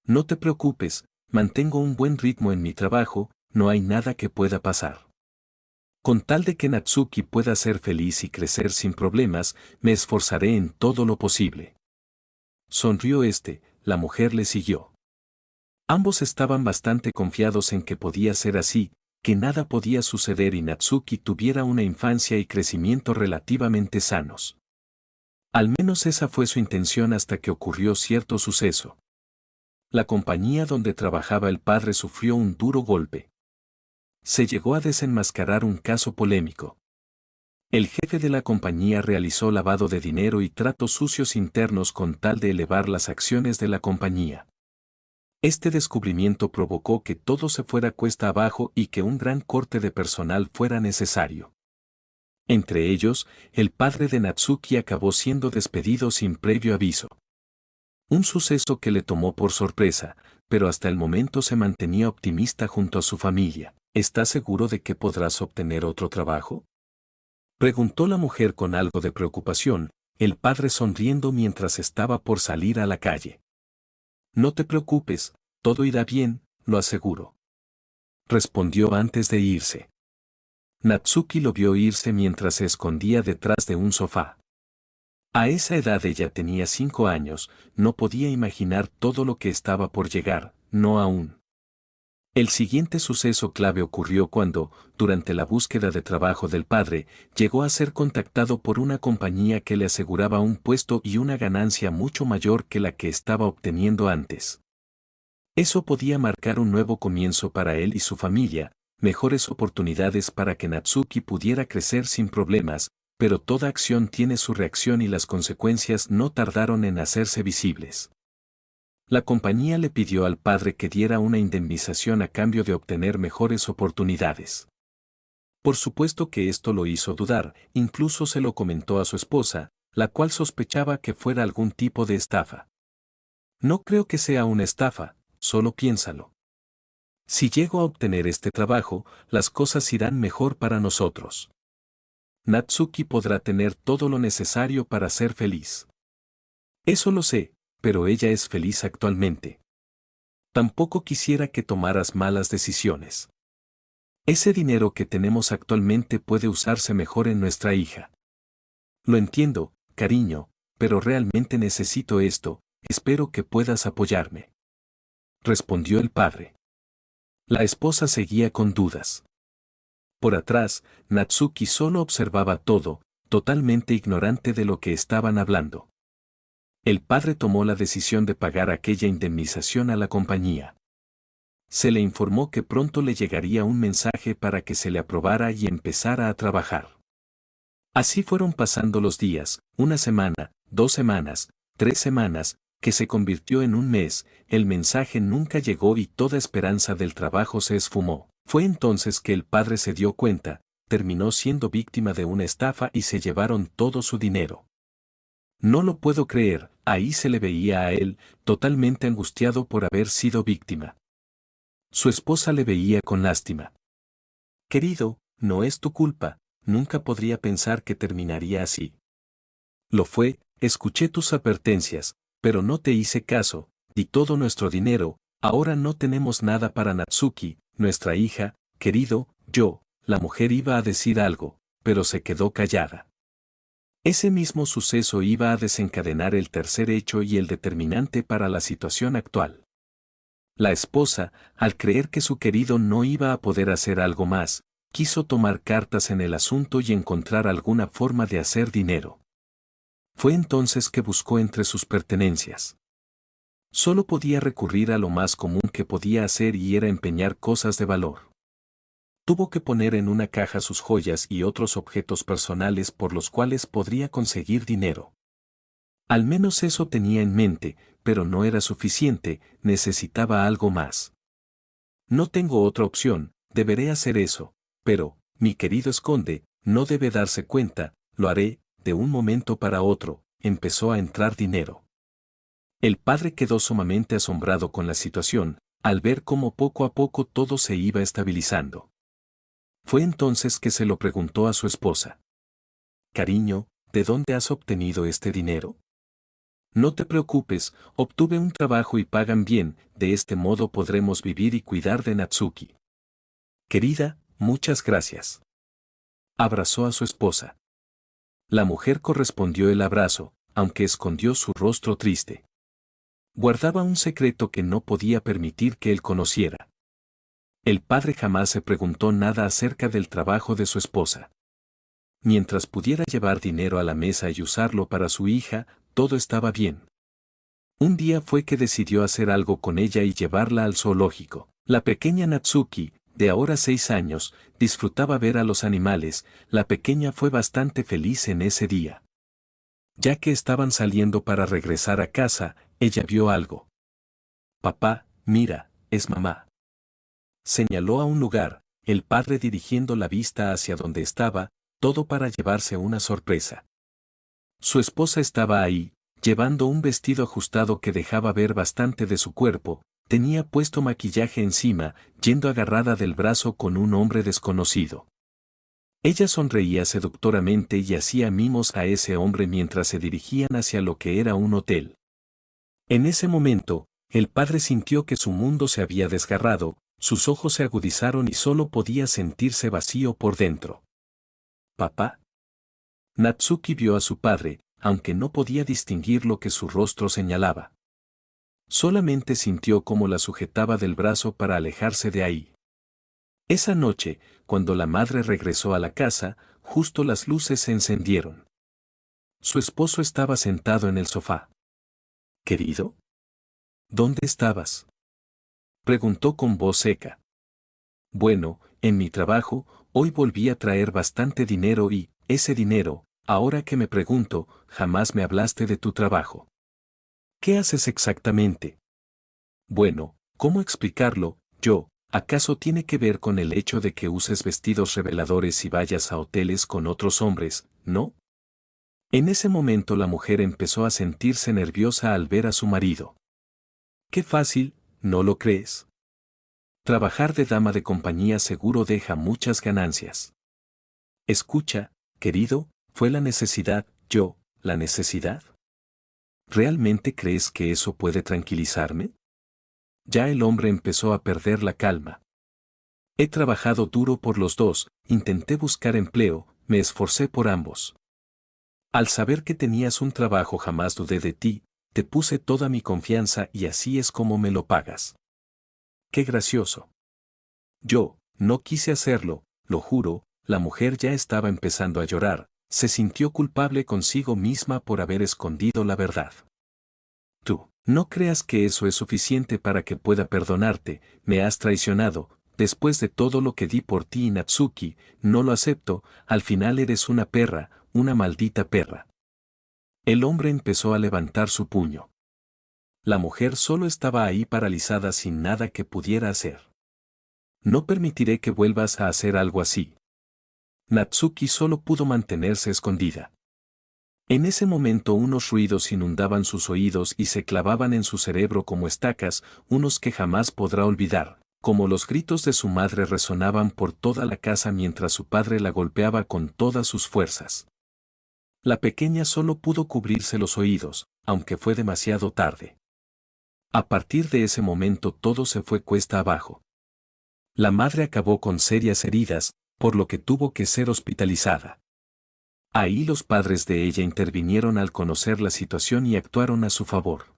No te preocupes, mantengo un buen ritmo en mi trabajo, no hay nada que pueda pasar. Con tal de que Natsuki pueda ser feliz y crecer sin problemas, me esforzaré en todo lo posible. Sonrió este, la mujer le siguió. Ambos estaban bastante confiados en que podía ser así, que nada podía suceder y Natsuki tuviera una infancia y crecimiento relativamente sanos. Al menos esa fue su intención hasta que ocurrió cierto suceso. La compañía donde trabajaba el padre sufrió un duro golpe. Se llegó a desenmascarar un caso polémico. El jefe de la compañía realizó lavado de dinero y tratos sucios internos con tal de elevar las acciones de la compañía. Este descubrimiento provocó que todo se fuera cuesta abajo y que un gran corte de personal fuera necesario. Entre ellos, el padre de Natsuki acabó siendo despedido sin previo aviso. Un suceso que le tomó por sorpresa, pero hasta el momento se mantenía optimista junto a su familia. ¿Estás seguro de que podrás obtener otro trabajo?, preguntó la mujer con algo de preocupación, el padre sonriendo mientras estaba por salir a la calle. No te preocupes, todo irá bien, lo aseguro, respondió antes de irse. Natsuki lo vio irse mientras se escondía detrás de un sofá. A esa edad ella tenía 5 años, no podía imaginar todo lo que estaba por llegar, no aún. El siguiente suceso clave ocurrió cuando, durante la búsqueda de trabajo del padre, llegó a ser contactado por una compañía que le aseguraba un puesto y una ganancia mucho mayor que la que estaba obteniendo antes. Eso podía marcar un nuevo comienzo para él y su familia, mejores oportunidades para que Natsuki pudiera crecer sin problemas, pero toda acción tiene su reacción y las consecuencias no tardaron en hacerse visibles. La compañía le pidió al padre que diera una indemnización a cambio de obtener mejores oportunidades. Por supuesto que esto lo hizo dudar, incluso se lo comentó a su esposa, la cual sospechaba que fuera algún tipo de estafa. No creo que sea una estafa, solo piénsalo. Si llego a obtener este trabajo, las cosas irán mejor para nosotros. Natsuki podrá tener todo lo necesario para ser feliz. Eso lo sé, pero ella es feliz actualmente. Tampoco quisiera que tomaras malas decisiones. Ese dinero que tenemos actualmente puede usarse mejor en nuestra hija. Lo entiendo, cariño, pero realmente necesito esto, espero que puedas apoyarme, respondió el padre. La esposa seguía con dudas. Por atrás, Natsuki solo observaba todo, totalmente ignorante de lo que estaban hablando. El padre tomó la decisión de pagar aquella indemnización a la compañía. Se le informó que pronto le llegaría un mensaje para que se le aprobara y empezara a trabajar. Así fueron pasando los días, 1 semana, 2 semanas, 3 semanas, que se convirtió en un mes, el mensaje nunca llegó y toda esperanza del trabajo se esfumó. Fue entonces que el padre se dio cuenta, terminó siendo víctima de una estafa y se llevaron todo su dinero. No lo puedo creer, ahí se le veía a él, totalmente angustiado por haber sido víctima. Su esposa le veía con lástima. Querido, no es tu culpa, nunca podría pensar que terminaría así. Lo fue, escuché tus advertencias, pero no te hice caso, di todo nuestro dinero, ahora no tenemos nada para Natsuki, nuestra hija, querido, la mujer iba a decir algo, pero se quedó callada. Ese mismo suceso iba a desencadenar el tercer hecho y el determinante para la situación actual. La esposa, al creer que su querido no iba a poder hacer algo más, quiso tomar cartas en el asunto y encontrar alguna forma de hacer dinero. Fue entonces que buscó entre sus pertenencias. Solo podía recurrir a lo más común que podía hacer y era empeñar cosas de valor. Tuvo que poner en una caja sus joyas y otros objetos personales por los cuales podría conseguir dinero. Al menos eso tenía en mente, pero no era suficiente, necesitaba algo más. No tengo otra opción, deberé hacer eso, pero, mi querido Esconde, no debe darse cuenta, lo haré, de un momento para otro, empezó a entrar dinero. El padre quedó sumamente asombrado con la situación, al ver cómo poco a poco todo se iba estabilizando. Fue entonces que se lo preguntó a su esposa. Cariño, ¿de dónde has obtenido este dinero? No te preocupes, obtuve un trabajo y pagan bien, de este modo podremos vivir y cuidar de Natsuki. Querida, muchas gracias. Abrazó a su esposa. La mujer correspondió el abrazo, aunque escondió su rostro triste. Guardaba un secreto que no podía permitir que él conociera. El padre jamás se preguntó nada acerca del trabajo de su esposa. Mientras pudiera llevar dinero a la mesa y usarlo para su hija, todo estaba bien. Un día fue que decidió hacer algo con ella y llevarla al zoológico. La pequeña Natsuki, de ahora 6 años, disfrutaba ver a los animales. La pequeña fue bastante feliz en ese día. Ya que estaban saliendo para regresar a casa, ella vio algo. Papá, mira, es mamá. Señaló a un lugar, el padre dirigiendo la vista hacia donde estaba, todo para llevarse una sorpresa. Su esposa estaba ahí, llevando un vestido ajustado que dejaba ver bastante de su cuerpo, tenía puesto maquillaje encima, yendo agarrada del brazo con un hombre desconocido. Ella sonreía seductoramente y hacía mimos a ese hombre mientras se dirigían hacia lo que era un hotel. En ese momento, el padre sintió que su mundo se había desgarrado, sus ojos se agudizaron y solo podía sentirse vacío por dentro. ¿Papá? Natsuki vio a su padre, aunque no podía distinguir lo que su rostro señalaba. Solamente sintió cómo la sujetaba del brazo para alejarse de ahí. Esa noche, cuando la madre regresó a la casa, justo las luces se encendieron. Su esposo estaba sentado en el sofá. ¿Querido? ¿Dónde estabas? Preguntó con voz seca. Bueno, en mi trabajo, hoy volví a traer bastante dinero y, ese dinero, ahora que me pregunto, jamás me hablaste de tu trabajo. ¿Qué haces exactamente? Bueno, ¿cómo explicarlo? ¿Acaso tiene que ver con el hecho de que uses vestidos reveladores y vayas a hoteles con otros hombres, no? En ese momento la mujer empezó a sentirse nerviosa al ver a su marido. Qué fácil, ¿no lo crees? Trabajar de dama de compañía seguro deja muchas ganancias. Escucha, querido, fue la necesidad, la necesidad. ¿Realmente crees que eso puede tranquilizarme? Ya el hombre empezó a perder la calma. He trabajado duro por los dos, intenté buscar empleo, me esforcé por ambos. Al saber que tenías un trabajo jamás dudé de ti, te puse toda mi confianza y así es como me lo pagas. Qué gracioso. Yo, no quise hacerlo, lo juro, la mujer ya estaba empezando a llorar, se sintió culpable consigo misma por haber escondido la verdad. Tú, no creas que eso es suficiente para que pueda perdonarte, me has traicionado, después de todo lo que di por ti Natsuki, no lo acepto, al final eres una perra, una maldita perra. El hombre empezó a levantar su puño. La mujer solo estaba ahí paralizada sin nada que pudiera hacer. No permitiré que vuelvas a hacer algo así. Natsuki solo pudo mantenerse escondida. En ese momento unos ruidos inundaban sus oídos y se clavaban en su cerebro como estacas, unos que jamás podrá olvidar, como los gritos de su madre resonaban por toda la casa mientras su padre la golpeaba con todas sus fuerzas. La pequeña solo pudo cubrirse los oídos, aunque fue demasiado tarde. A partir de ese momento todo se fue cuesta abajo. La madre acabó con serias heridas, por lo que tuvo que ser hospitalizada. Ahí los padres de ella intervinieron al conocer la situación y actuaron a su favor.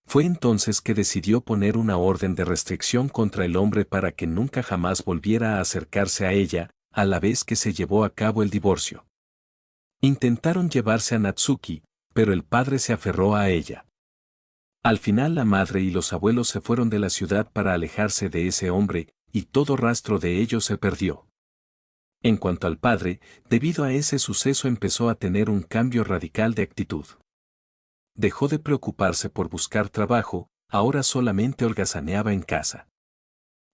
Fue entonces que decidió poner una orden de restricción contra el hombre para que nunca jamás volviera a acercarse a ella, a la vez que se llevó a cabo el divorcio. Intentaron llevarse a Natsuki, pero el padre se aferró a ella. Al final la madre y los abuelos se fueron de la ciudad para alejarse de ese hombre, y todo rastro de ellos se perdió. En cuanto al padre, debido a ese suceso empezó a tener un cambio radical de actitud. Dejó de preocuparse por buscar trabajo, ahora solamente holgazaneaba en casa.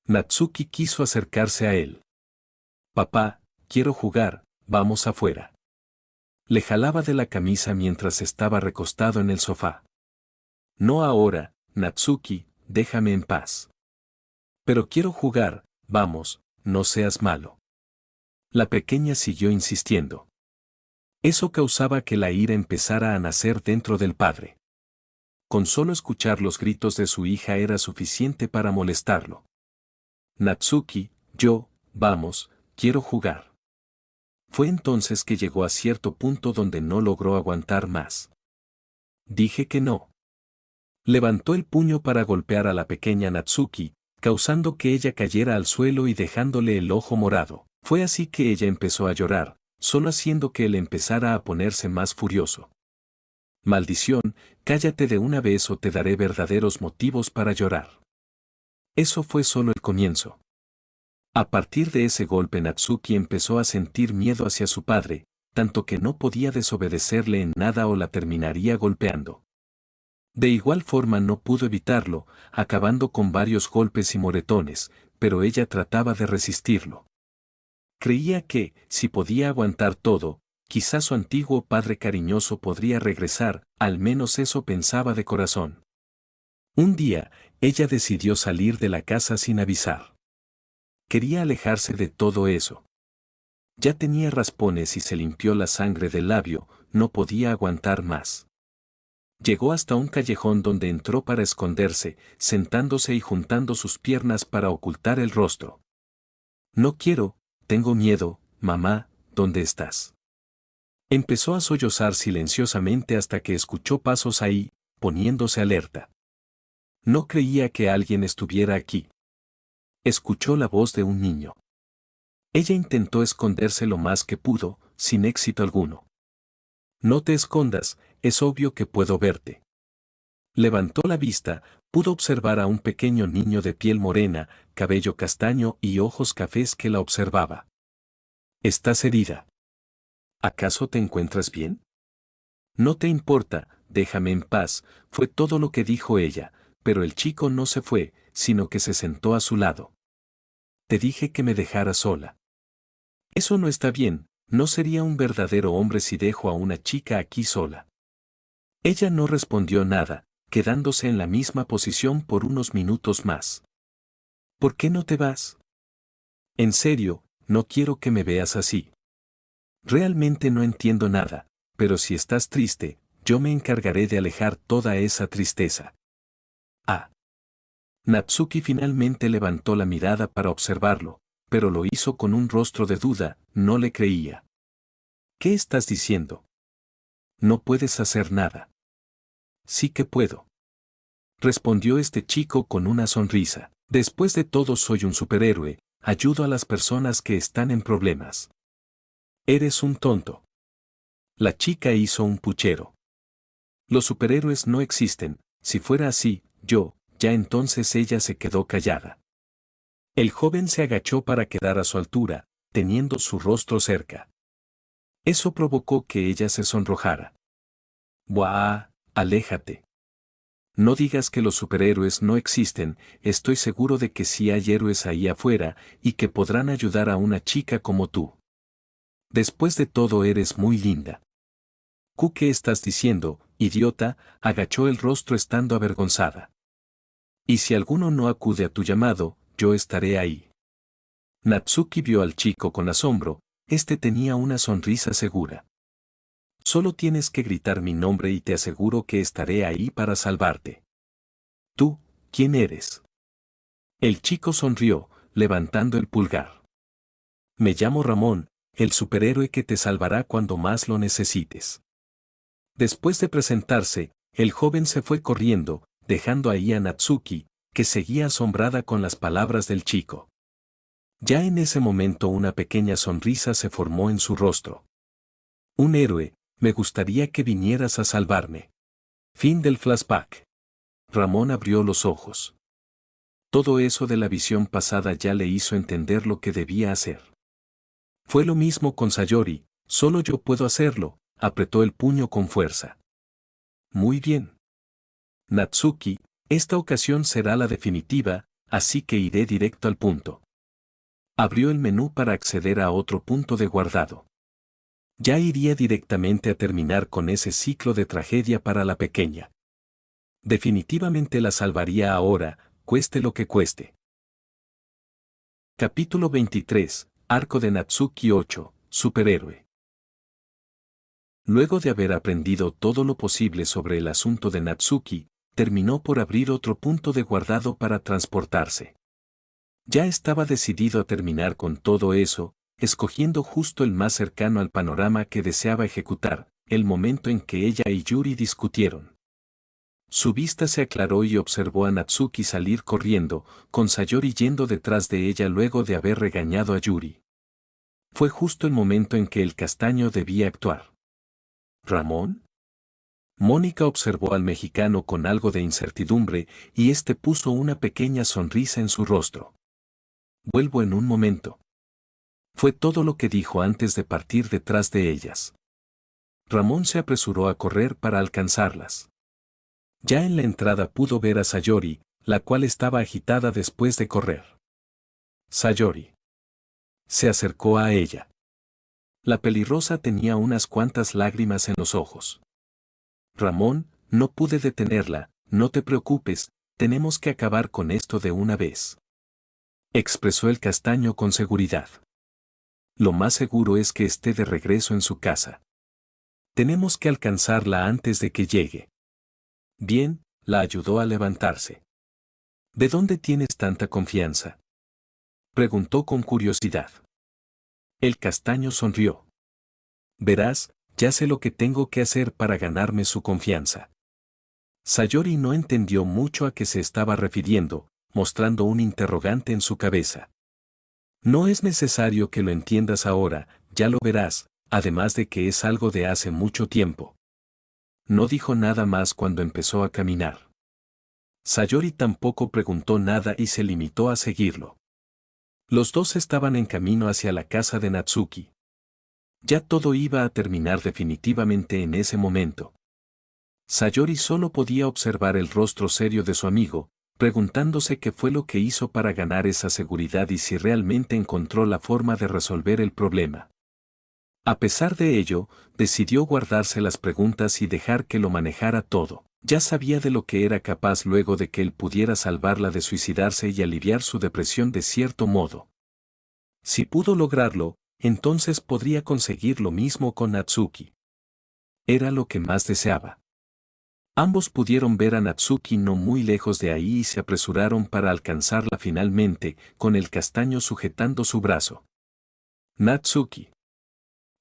Natsuki quiso acercarse a él. Papá, quiero jugar, vamos afuera. Le jalaba de la camisa mientras estaba recostado en el sofá. No ahora, Natsuki, déjame en paz. Pero quiero jugar, vamos, no seas malo. La pequeña siguió insistiendo. Eso causaba que la ira empezara a nacer dentro del padre. Con solo escuchar los gritos de su hija era suficiente para molestarlo. Natsuki, vamos, quiero jugar. Fue entonces que llegó a cierto punto donde no logró aguantar más. Dije que no. Levantó el puño para golpear a la pequeña Natsuki, causando que ella cayera al suelo y dejándole el ojo morado. Fue así que ella empezó a llorar, solo haciendo que él empezara a ponerse más furioso. Maldición, cállate de una vez o te daré verdaderos motivos para llorar. Eso fue solo el comienzo. A partir de ese golpe Natsuki empezó a sentir miedo hacia su padre, tanto que no podía desobedecerle en nada o la terminaría golpeando. De igual forma no pudo evitarlo, acabando con varios golpes y moretones, pero ella trataba de resistirlo. Creía que, si podía aguantar todo, quizás su antiguo padre cariñoso podría regresar, al menos eso pensaba de corazón. Un día, ella decidió salir de la casa sin avisar. Quería alejarse de todo eso. Ya tenía raspones y se limpió la sangre del labio, no podía aguantar más. Llegó hasta un callejón donde entró para esconderse, sentándose y juntando sus piernas para ocultar el rostro. No quiero, tengo miedo, mamá, ¿dónde estás? Empezó a sollozar silenciosamente hasta que escuchó pasos ahí, poniéndose alerta. No creía que alguien estuviera aquí. Escuchó la voz de un niño. Ella intentó esconderse lo más que pudo, sin éxito alguno. No te escondas, es obvio que puedo verte. Levantó la vista, pudo observar a un pequeño niño de piel morena, cabello castaño y ojos cafés que la observaba. ¿Estás herida? ¿Acaso te encuentras bien? No te importa, déjame en paz, fue todo lo que dijo ella, pero el chico no se fue, sino que se sentó a su lado. Te dije que me dejara sola. Eso no está bien, no sería un verdadero hombre si dejo a una chica aquí sola. Ella no respondió nada, quedándose en la misma posición por unos minutos más. ¿Por qué no te vas? En serio, no quiero que me veas así. Realmente no entiendo nada, pero si estás triste, yo me encargaré de alejar toda esa tristeza. Ah. Natsuki finalmente levantó la mirada para observarlo, pero lo hizo con un rostro de duda, no le creía. ¿Qué estás diciendo? No puedes hacer nada. Sí que puedo. Respondió este chico con una sonrisa. Después de todo soy un superhéroe, ayudo a las personas que están en problemas. Eres un tonto. La chica hizo un puchero. Los superhéroes no existen, si fuera así, ya entonces ella se quedó callada. El joven se agachó para quedar a su altura, teniendo su rostro cerca. Eso provocó que ella se sonrojara. ¡Buah! Aléjate. No digas que los superhéroes no existen, estoy seguro de que sí hay héroes ahí afuera y que podrán ayudar a una chica como tú. Después de todo eres muy linda. ¿Qué estás diciendo, idiota? Agachó el rostro estando avergonzada. Y si alguno no acude a tu llamado, yo estaré ahí. Natsuki vio al chico con asombro, este tenía una sonrisa segura. Solo tienes que gritar mi nombre y te aseguro que estaré ahí para salvarte. ¿Tú, quién eres? El chico sonrió, levantando el pulgar. Me llamo Ramón, el superhéroe que te salvará cuando más lo necesites. Después de presentarse, el joven se fue corriendo, dejando ahí a Natsuki, que seguía asombrada con las palabras del chico. Ya en ese momento una pequeña sonrisa se formó en su rostro. Un héroe, me gustaría que vinieras a salvarme. Fin del flashback. Ramón abrió los ojos. Todo eso de la visión pasada ya le hizo entender lo que debía hacer. Fue lo mismo con Sayori, solo yo puedo hacerlo, apretó el puño con fuerza. Muy bien. Natsuki, esta ocasión será la definitiva, así que iré directo al punto. Abrió el menú para acceder a otro punto de guardado. Ya iría directamente a terminar con ese ciclo de tragedia para la pequeña. Definitivamente la salvaría ahora, cueste lo que cueste. Capítulo 23, Arco de Natsuki 8, Superhéroe. Luego de haber aprendido todo lo posible sobre el asunto de Natsuki, terminó por abrir otro punto de guardado para transportarse. Ya estaba decidido a terminar con todo eso, escogiendo justo el más cercano al panorama que deseaba ejecutar, el momento en que ella y Yuri discutieron. Su vista se aclaró y observó a Natsuki salir corriendo, con Sayori yendo detrás de ella luego de haber regañado a Yuri. Fue justo el momento en que el castaño debía actuar. ¿Ramón? Mónica observó al mexicano con algo de incertidumbre y éste puso una pequeña sonrisa en su rostro. Vuelvo en un momento. Fue todo lo que dijo antes de partir detrás de ellas. Ramón se apresuró a correr para alcanzarlas. Ya en la entrada pudo ver a Sayori, la cual estaba agitada después de correr. Sayori. Se acercó a ella. La pelirrosa tenía unas cuantas lágrimas en los ojos. Ramón, no pude detenerla, no te preocupes, tenemos que acabar con esto de una vez. Expresó el castaño con seguridad. Lo más seguro es que esté de regreso en su casa. Tenemos que alcanzarla antes de que llegue. Bien, la ayudó a levantarse. ¿De dónde tienes tanta confianza? Preguntó con curiosidad. El castaño sonrió. Verás, ya sé lo que tengo que hacer para ganarme su confianza. Sayori no entendió mucho a qué se estaba refiriendo, mostrando un interrogante en su cabeza. No es necesario que lo entiendas ahora, ya lo verás, además de que es algo de hace mucho tiempo. No dijo nada más cuando empezó a caminar. Sayori tampoco preguntó nada y se limitó a seguirlo. Los dos estaban en camino hacia la casa de Natsuki. Ya todo iba a terminar definitivamente en ese momento. Sayori solo podía observar el rostro serio de su amigo, preguntándose qué fue lo que hizo para ganar esa seguridad y si realmente encontró la forma de resolver el problema. A pesar de ello, decidió guardarse las preguntas y dejar que lo manejara todo. Ya sabía de lo que era capaz luego de que él pudiera salvarla de suicidarse y aliviar su depresión de cierto modo. Si pudo lograrlo, entonces podría conseguir lo mismo con Natsuki. Era lo que más deseaba. Ambos pudieron ver a Natsuki no muy lejos de ahí y se apresuraron para alcanzarla finalmente, con el castaño sujetando su brazo. Natsuki.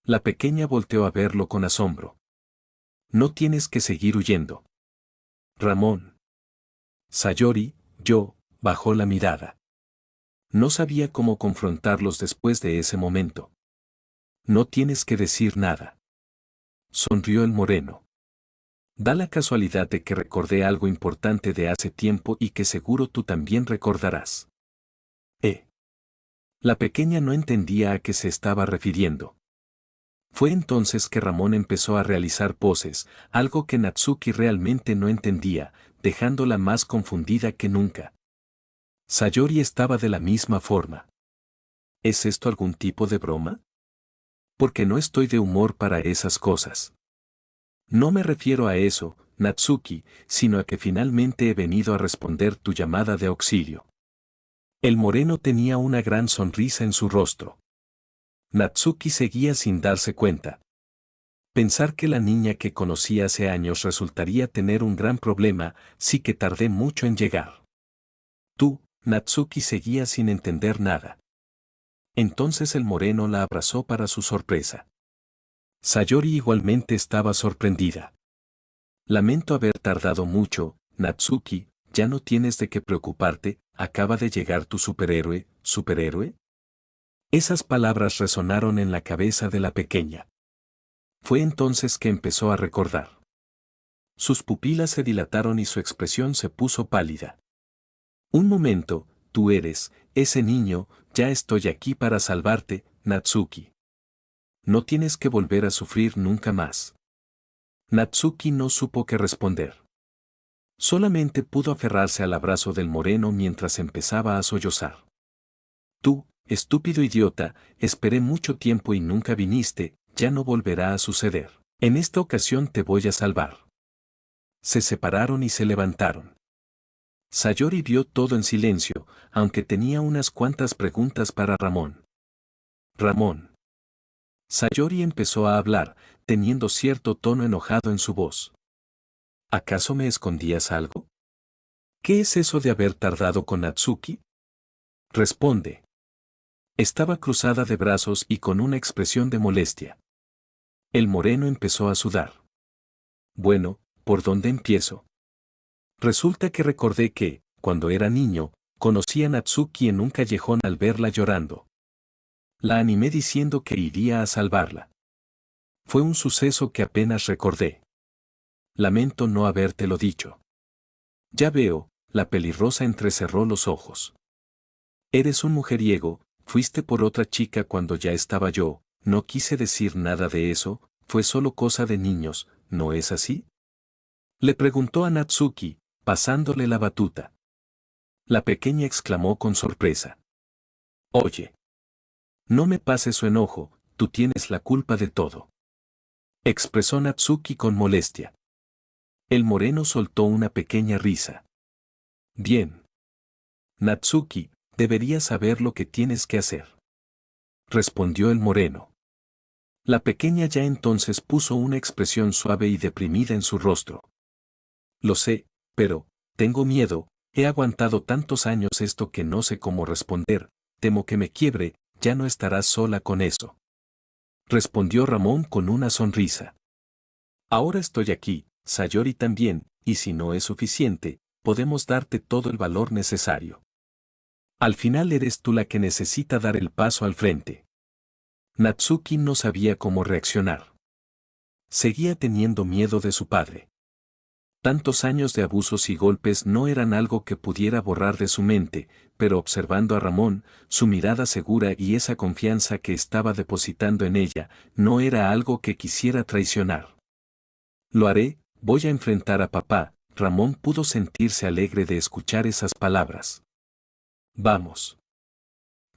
La pequeña volteó a verlo con asombro. No tienes que seguir huyendo. Ramón. Sayori, bajó la mirada. No sabía cómo confrontarlos después de ese momento. No tienes que decir nada. Sonrió el moreno. Da la casualidad de que recordé algo importante de hace tiempo y que seguro tú también recordarás. La pequeña no entendía a qué se estaba refiriendo. Fue entonces que Ramón empezó a realizar poses, algo que Natsuki realmente no entendía, dejándola más confundida que nunca. Sayori estaba de la misma forma. ¿Es esto algún tipo de broma? Porque no estoy de humor para esas cosas. No me refiero a eso, Natsuki, sino a que finalmente he venido a responder tu llamada de auxilio. El moreno tenía una gran sonrisa en su rostro. Natsuki seguía sin darse cuenta. Pensar que la niña que conocí hace años resultaría tener un gran problema, sí que tardé mucho en llegar. Tú, Natsuki seguía sin entender nada. Entonces el moreno la abrazó para su sorpresa. Sayori igualmente estaba sorprendida. Lamento haber tardado mucho, Natsuki, ya no tienes de qué preocuparte, acaba de llegar tu superhéroe, ¿superhéroe? Esas palabras resonaron en la cabeza de la pequeña. Fue entonces que empezó a recordar. Sus pupilas se dilataron y su expresión se puso pálida. Un momento, tú eres, ese niño, ya estoy aquí para salvarte, Natsuki. No tienes que volver a sufrir nunca más. Natsuki no supo qué responder. Solamente pudo aferrarse al abrazo del moreno mientras empezaba a sollozar. Tú, estúpido idiota, esperé mucho tiempo y nunca viniste, ya no volverá a suceder. En esta ocasión te voy a salvar. Se separaron y se levantaron. Sayori vio todo en silencio, aunque tenía unas cuantas preguntas para Ramón. Ramón. Sayori empezó a hablar, teniendo cierto tono enojado en su voz. ¿Acaso me escondías algo? ¿Qué es eso de haber tardado con Natsuki? Responde. Estaba cruzada de brazos y con una expresión de molestia. El moreno empezó a sudar. Bueno, ¿por dónde empiezo? Resulta que recordé que, cuando era niño, conocí a Natsuki en un callejón al verla llorando. La animé diciendo que iría a salvarla. Fue un suceso que apenas recordé. Lamento no habértelo dicho. Ya veo, la pelirrosa entrecerró los ojos. Eres un mujeriego, fuiste por otra chica cuando ya estaba yo, no quise decir nada de eso, fue solo cosa de niños, ¿no es así? Le preguntó a Natsuki, pasándole la batuta. La pequeña exclamó con sorpresa. Oye. No me pases su enojo, tú tienes la culpa de todo. Expresó Natsuki con molestia. El moreno soltó una pequeña risa. Bien. Natsuki, deberías saber lo que tienes que hacer. Respondió el moreno. La pequeña ya entonces puso una expresión suave y deprimida en su rostro. Lo sé, pero, tengo miedo, he aguantado tantos años esto que no sé cómo responder, temo que me quiebre, ya no estarás sola con eso. Respondió Ramón con una sonrisa. Ahora estoy aquí, Sayori también, y si no es suficiente, podemos darte todo el valor necesario. Al final eres tú la que necesita dar el paso al frente. Natsuki no sabía cómo reaccionar. Seguía teniendo miedo de su padre. Tantos años de abusos y golpes no eran algo que pudiera borrar de su mente, pero observando a Ramón, su mirada segura y esa confianza que estaba depositando en ella, no era algo que quisiera traicionar. Lo haré, voy a enfrentar a papá. Ramón pudo sentirse alegre de escuchar esas palabras. Vamos.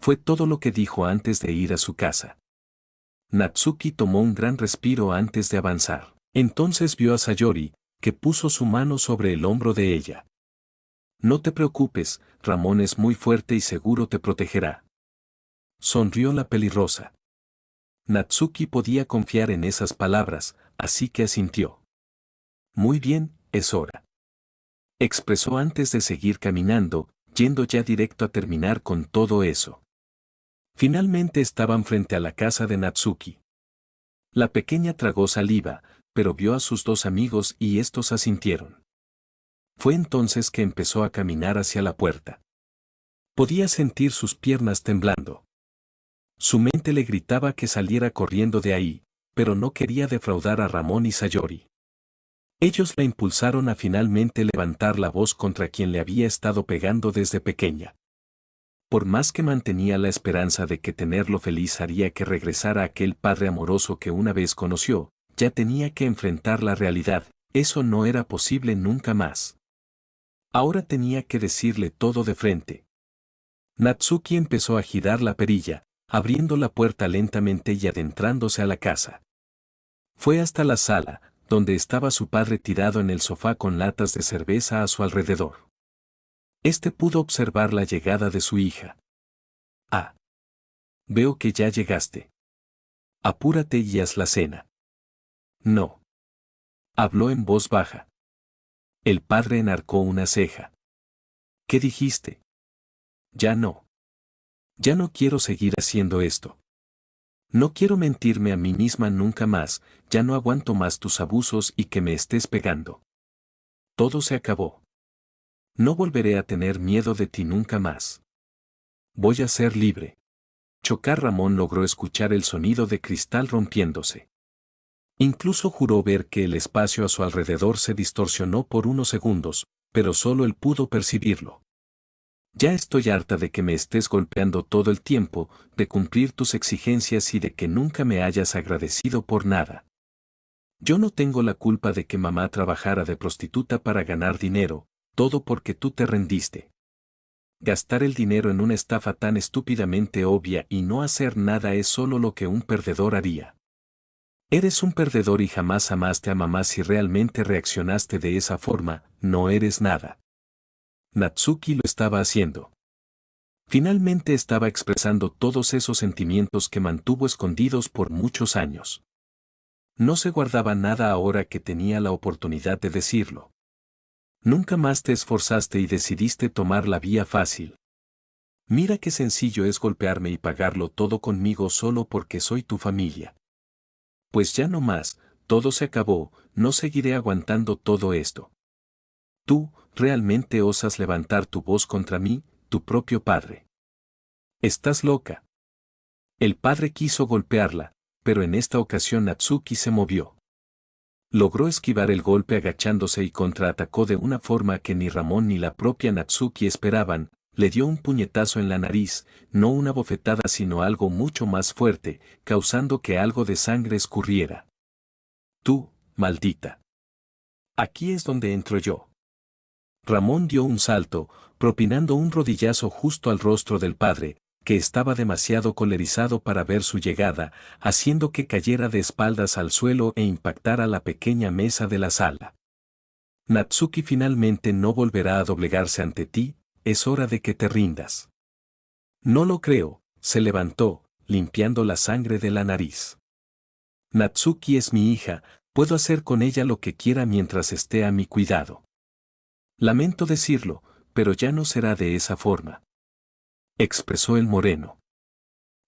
Fue todo lo que dijo antes de ir a su casa. Natsuki tomó un gran respiro antes de avanzar. Entonces vio a Sayori, que puso su mano sobre el hombro de ella. No te preocupes, Ramón es muy fuerte y seguro te protegerá. Sonrió la pelirrosa. Natsuki podía confiar en esas palabras, así que asintió. Muy bien, es hora. Expresó antes de seguir caminando, yendo ya directo a terminar con todo eso. Finalmente estaban frente a la casa de Natsuki. La pequeña tragó saliva, pero vio a sus dos amigos y estos asintieron. Fue entonces que empezó a caminar hacia la puerta. Podía sentir sus piernas temblando. Su mente le gritaba que saliera corriendo de ahí, pero no quería defraudar a Ramón y Sayori. Ellos la impulsaron a finalmente levantar la voz contra quien le había estado pegando desde pequeña. Por más que mantenía la esperanza de que tenerlo feliz haría que regresara aquel padre amoroso que una vez conoció, ya tenía que enfrentar la realidad, eso no era posible nunca más. Ahora tenía que decirle todo de frente. Natsuki empezó a girar la perilla, abriendo la puerta lentamente y adentrándose a la casa. Fue hasta la sala, donde estaba su padre tirado en el sofá con latas de cerveza a su alrededor. Este pudo observar la llegada de su hija. Ah. Veo que ya llegaste. Apúrate y haz la cena. No. Habló en voz baja. El padre enarcó una ceja. ¿Qué dijiste? Ya no. Ya no quiero seguir haciendo esto. No quiero mentirme a mí misma nunca más, ya no aguanto más tus abusos y que me estés pegando. Todo se acabó. No volveré a tener miedo de ti nunca más. Voy a ser libre. Chocar. Ramón logró escuchar el sonido de cristal rompiéndose. Incluso juró ver que el espacio a su alrededor se distorsionó por unos segundos, pero solo él pudo percibirlo. Ya estoy harta de que me estés golpeando todo el tiempo, de cumplir tus exigencias y de que nunca me hayas agradecido por nada. Yo no tengo la culpa de que mamá trabajara de prostituta para ganar dinero, todo porque tú te rendiste. Gastar el dinero en una estafa tan estúpidamente obvia y no hacer nada es solo lo que un perdedor haría. Eres un perdedor y jamás amaste a mamá. Si realmente reaccionaste de esa forma, no eres nada. Natsuki lo estaba haciendo. Finalmente estaba expresando todos esos sentimientos que mantuvo escondidos por muchos años. No se guardaba nada ahora que tenía la oportunidad de decirlo. Nunca más te esforzaste y decidiste tomar la vía fácil. Mira qué sencillo es golpearme y pagarlo todo conmigo solo porque soy tu familia. Pues ya no más, todo se acabó, no seguiré aguantando todo esto. Tú, ¿realmente osas levantar tu voz contra mí, tu propio padre? Estás loca. El padre quiso golpearla, pero en esta ocasión Natsuki se movió. Logró esquivar el golpe agachándose y contraatacó de una forma que ni Ramón ni la propia Natsuki esperaban. Le dio un puñetazo en la nariz, no una bofetada sino algo mucho más fuerte, causando que algo de sangre escurriera. Tú, maldita. Aquí es donde entro yo. Ramón dio un salto, propinando un rodillazo justo al rostro del padre, que estaba demasiado colerizado para ver su llegada, haciendo que cayera de espaldas al suelo e impactara la pequeña mesa de la sala. Natsuki finalmente no volverá a doblegarse ante ti, es hora de que te rindas. No lo creo, se levantó, limpiando la sangre de la nariz. Natsuki es mi hija, puedo hacer con ella lo que quiera mientras esté a mi cuidado. Lamento decirlo, pero ya no será de esa forma, expresó el moreno.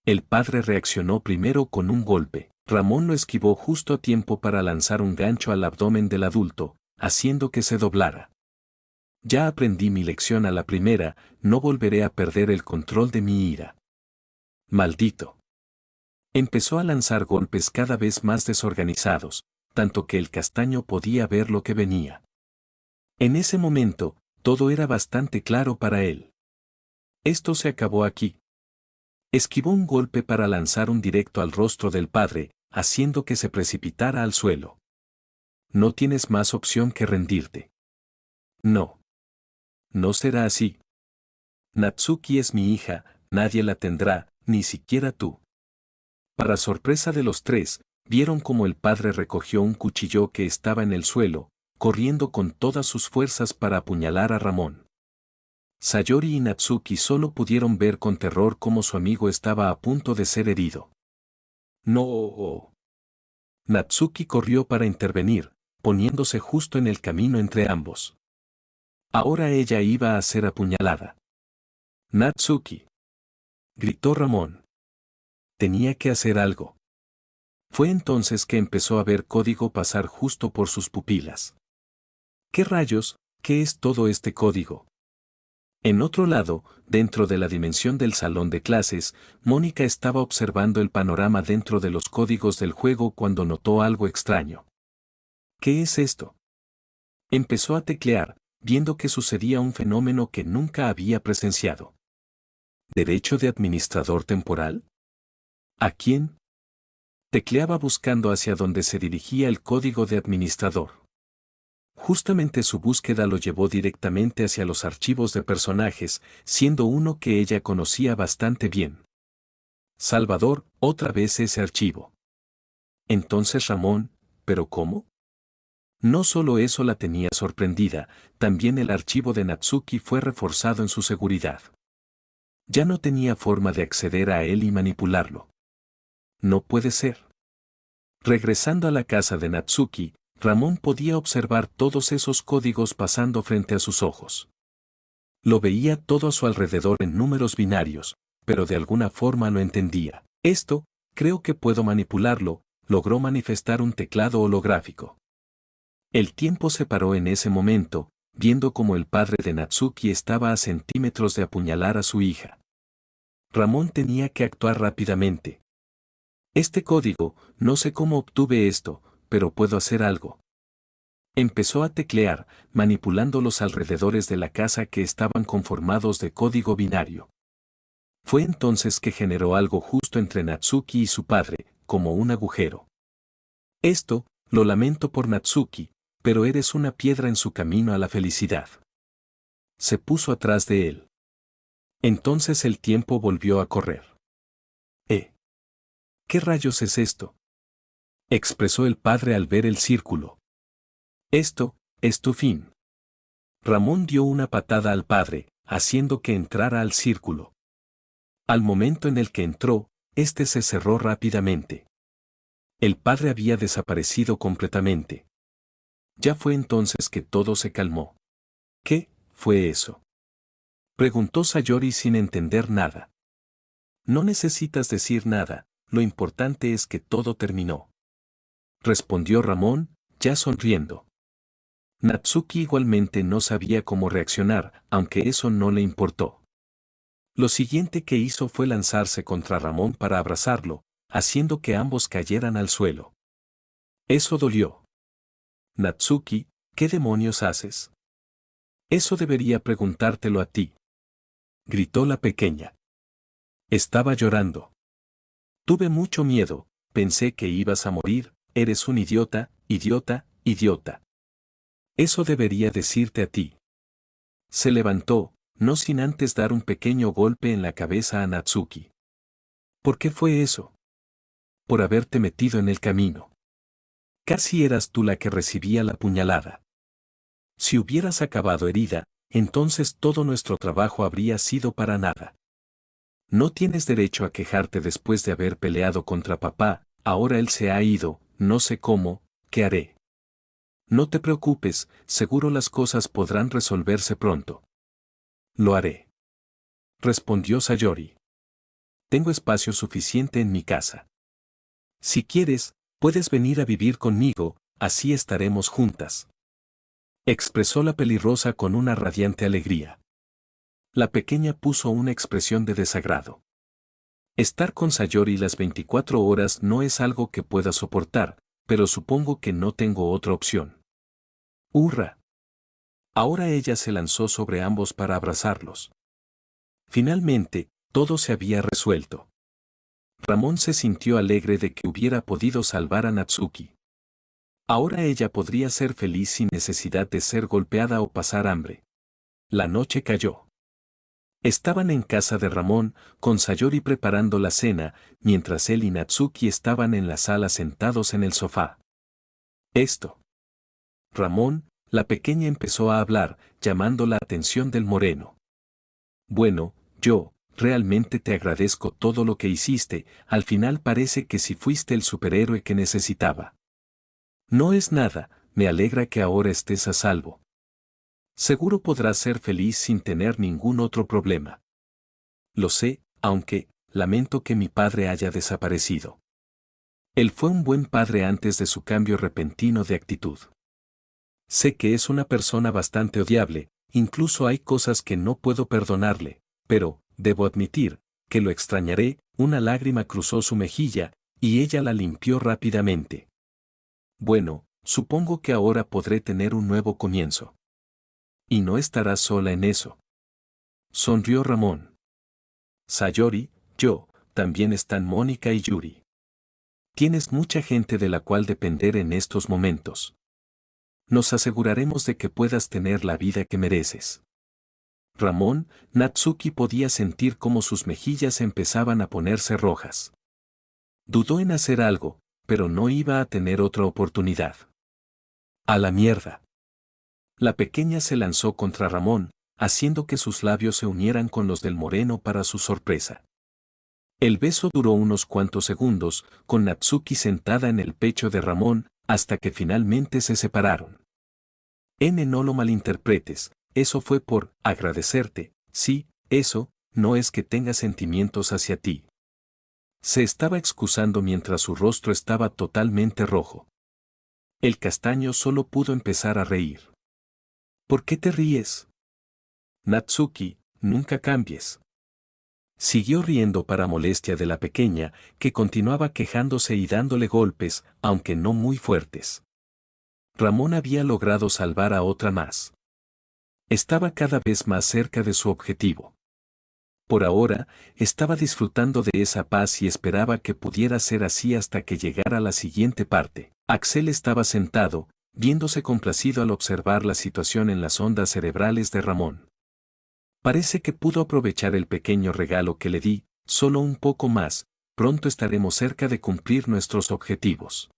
El padre reaccionó primero con un golpe. Ramón lo esquivó justo a tiempo para lanzar un gancho al abdomen del adulto, haciendo que se doblara. Ya aprendí mi lección a la primera, no volveré a perder el control de mi ira. Maldito. Empezó a lanzar golpes cada vez más desorganizados, tanto que el castaño podía ver lo que venía. En ese momento, todo era bastante claro para él. Esto se acabó aquí. Esquivó un golpe para lanzar un directo al rostro del padre, haciendo que se precipitara al suelo. No tienes más opción que rendirte. No. No será así. Natsuki es mi hija, nadie la tendrá, ni siquiera tú. Para sorpresa de los tres, vieron como el padre recogió un cuchillo que estaba en el suelo, corriendo con todas sus fuerzas para apuñalar a Ramón. Sayori y Natsuki solo pudieron ver con terror cómo su amigo estaba a punto de ser herido. No. Natsuki corrió para intervenir, poniéndose justo en el camino entre ambos. Ahora ella iba a ser apuñalada. Natsuki. Gritó Ramón. Tenía que hacer algo. Fue entonces que empezó a ver código pasar justo por sus pupilas. ¿Qué rayos? ¿Qué es todo este código? En otro lado, dentro de la dimensión del salón de clases, Mónica estaba observando el panorama dentro de los códigos del juego cuando notó algo extraño. ¿Qué es esto? Empezó a teclear, viendo que sucedía un fenómeno que nunca había presenciado. ¿Derecho de administrador temporal? ¿A quién? Tecleaba buscando hacia donde se dirigía el código de administrador. Justamente su búsqueda lo llevó directamente hacia los archivos de personajes, siendo uno que ella conocía bastante bien. Salvador, otra vez ese archivo. Entonces Ramón, ¿pero cómo? No solo eso la tenía sorprendida, también el archivo de Natsuki fue reforzado en su seguridad. Ya no tenía forma de acceder a él y manipularlo. No puede ser. Regresando a la casa de Natsuki, Ramón podía observar todos esos códigos pasando frente a sus ojos. Lo veía todo a su alrededor en números binarios, pero de alguna forma lo entendía. Esto, creo que puedo manipularlo, logró manifestar un teclado holográfico. El tiempo se paró en ese momento, viendo como el padre de Natsuki estaba a centímetros de apuñalar a su hija. Ramón tenía que actuar rápidamente. Este código, no sé cómo obtuve esto, pero puedo hacer algo. Empezó a teclear, manipulando los alrededores de la casa que estaban conformados de código binario. Fue entonces que generó algo justo entre Natsuki y su padre, como un agujero. Esto, lo lamento por Natsuki, pero eres una piedra en su camino a la felicidad. Se puso atrás de él. Entonces el tiempo volvió a correr. ¿Qué rayos es esto? Expresó el padre al ver el círculo. Esto, es tu fin. Ramón dio una patada al padre, haciendo que entrara al círculo. Al momento en el que entró, este se cerró rápidamente. El padre había desaparecido completamente. Ya fue entonces que todo se calmó. ¿Qué fue eso? Preguntó Sayori sin entender nada. No necesitas decir nada, lo importante es que todo terminó. Respondió Ramón, ya sonriendo. Natsuki igualmente no sabía cómo reaccionar, aunque eso no le importó. Lo siguiente que hizo fue lanzarse contra Ramón para abrazarlo, haciendo que ambos cayeran al suelo. Eso dolió. Natsuki, ¿qué demonios haces? Eso debería preguntártelo a ti. Gritó la pequeña. Estaba llorando. Tuve mucho miedo, pensé que ibas a morir, eres un idiota, idiota, idiota. Eso debería decirte a ti. Se levantó, no sin antes dar un pequeño golpe en la cabeza a Natsuki. ¿Por qué fue eso? Por haberte metido en el camino. Casi eras tú la que recibía la puñalada. Si hubieras acabado herida, entonces todo nuestro trabajo habría sido para nada. No tienes derecho a quejarte después de haber peleado contra papá, ahora él se ha ido, no sé cómo, ¿qué haré? No te preocupes, seguro las cosas podrán resolverse pronto. Lo haré. Respondió Sayori. Tengo espacio suficiente en mi casa. Si quieres, puedes venir a vivir conmigo, así estaremos juntas. Expresó la pelirrosa con una radiante alegría. La pequeña puso una expresión de desagrado. Estar con Sayori las 24 horas no es algo que pueda soportar, pero supongo que no tengo otra opción. ¡Hurra! Ahora ella se lanzó sobre ambos para abrazarlos. Finalmente, todo se había resuelto. Ramón se sintió alegre de que hubiera podido salvar a Natsuki. Ahora ella podría ser feliz sin necesidad de ser golpeada o pasar hambre. La noche cayó. Estaban en casa de Ramón, con Sayori preparando la cena, mientras él y Natsuki estaban en la sala sentados en el sofá. Ramón, la pequeña empezó a hablar, llamando la atención del moreno. Bueno, yo, realmente te agradezco todo lo que hiciste, al final parece que sí fuiste el superhéroe que necesitaba. No es nada, me alegra que ahora estés a salvo. Seguro podrás ser feliz sin tener ningún otro problema. Lo sé, aunque, lamento que mi padre haya desaparecido. Él fue un buen padre antes de su cambio repentino de actitud. Sé que es una persona bastante odiable, incluso hay cosas que no puedo perdonarle, pero, debo admitir, que lo extrañaré. Una lágrima cruzó su mejilla, y ella la limpió rápidamente. Bueno, supongo que ahora podré tener un nuevo comienzo. Y no estarás sola en eso. Sonrió Ramón. Sayori, yo, también están Mónica y Yuri. Tienes mucha gente de la cual depender en estos momentos. Nos aseguraremos de que puedas tener la vida que mereces. Ramón, Natsuki podía sentir cómo sus mejillas empezaban a ponerse rojas. Dudó en hacer algo, pero no iba a tener otra oportunidad. A la mierda. La pequeña se lanzó contra Ramón, haciendo que sus labios se unieran con los del moreno para su sorpresa. El beso duró unos cuantos segundos, con Natsuki sentada en el pecho de Ramón, hasta que finalmente se separaron. No lo malinterpretes, eso fue por agradecerte, sí, eso, no es que tenga sentimientos hacia ti. Se estaba excusando mientras su rostro estaba totalmente rojo. El castaño solo pudo empezar a reír. ¿Por qué te ríes? Natsuki, nunca cambies. Siguió riendo para molestia de la pequeña, que continuaba quejándose y dándole golpes, aunque no muy fuertes. Ramón había logrado salvar a otra más. Estaba cada vez más cerca de su objetivo. Por ahora, estaba disfrutando de esa paz y esperaba que pudiera ser así hasta que llegara la siguiente parte. Axel estaba sentado, viéndose complacido al observar la situación en las ondas cerebrales de Ramón. Parece que pudo aprovechar el pequeño regalo que le di, solo un poco más, pronto estaremos cerca de cumplir nuestros objetivos.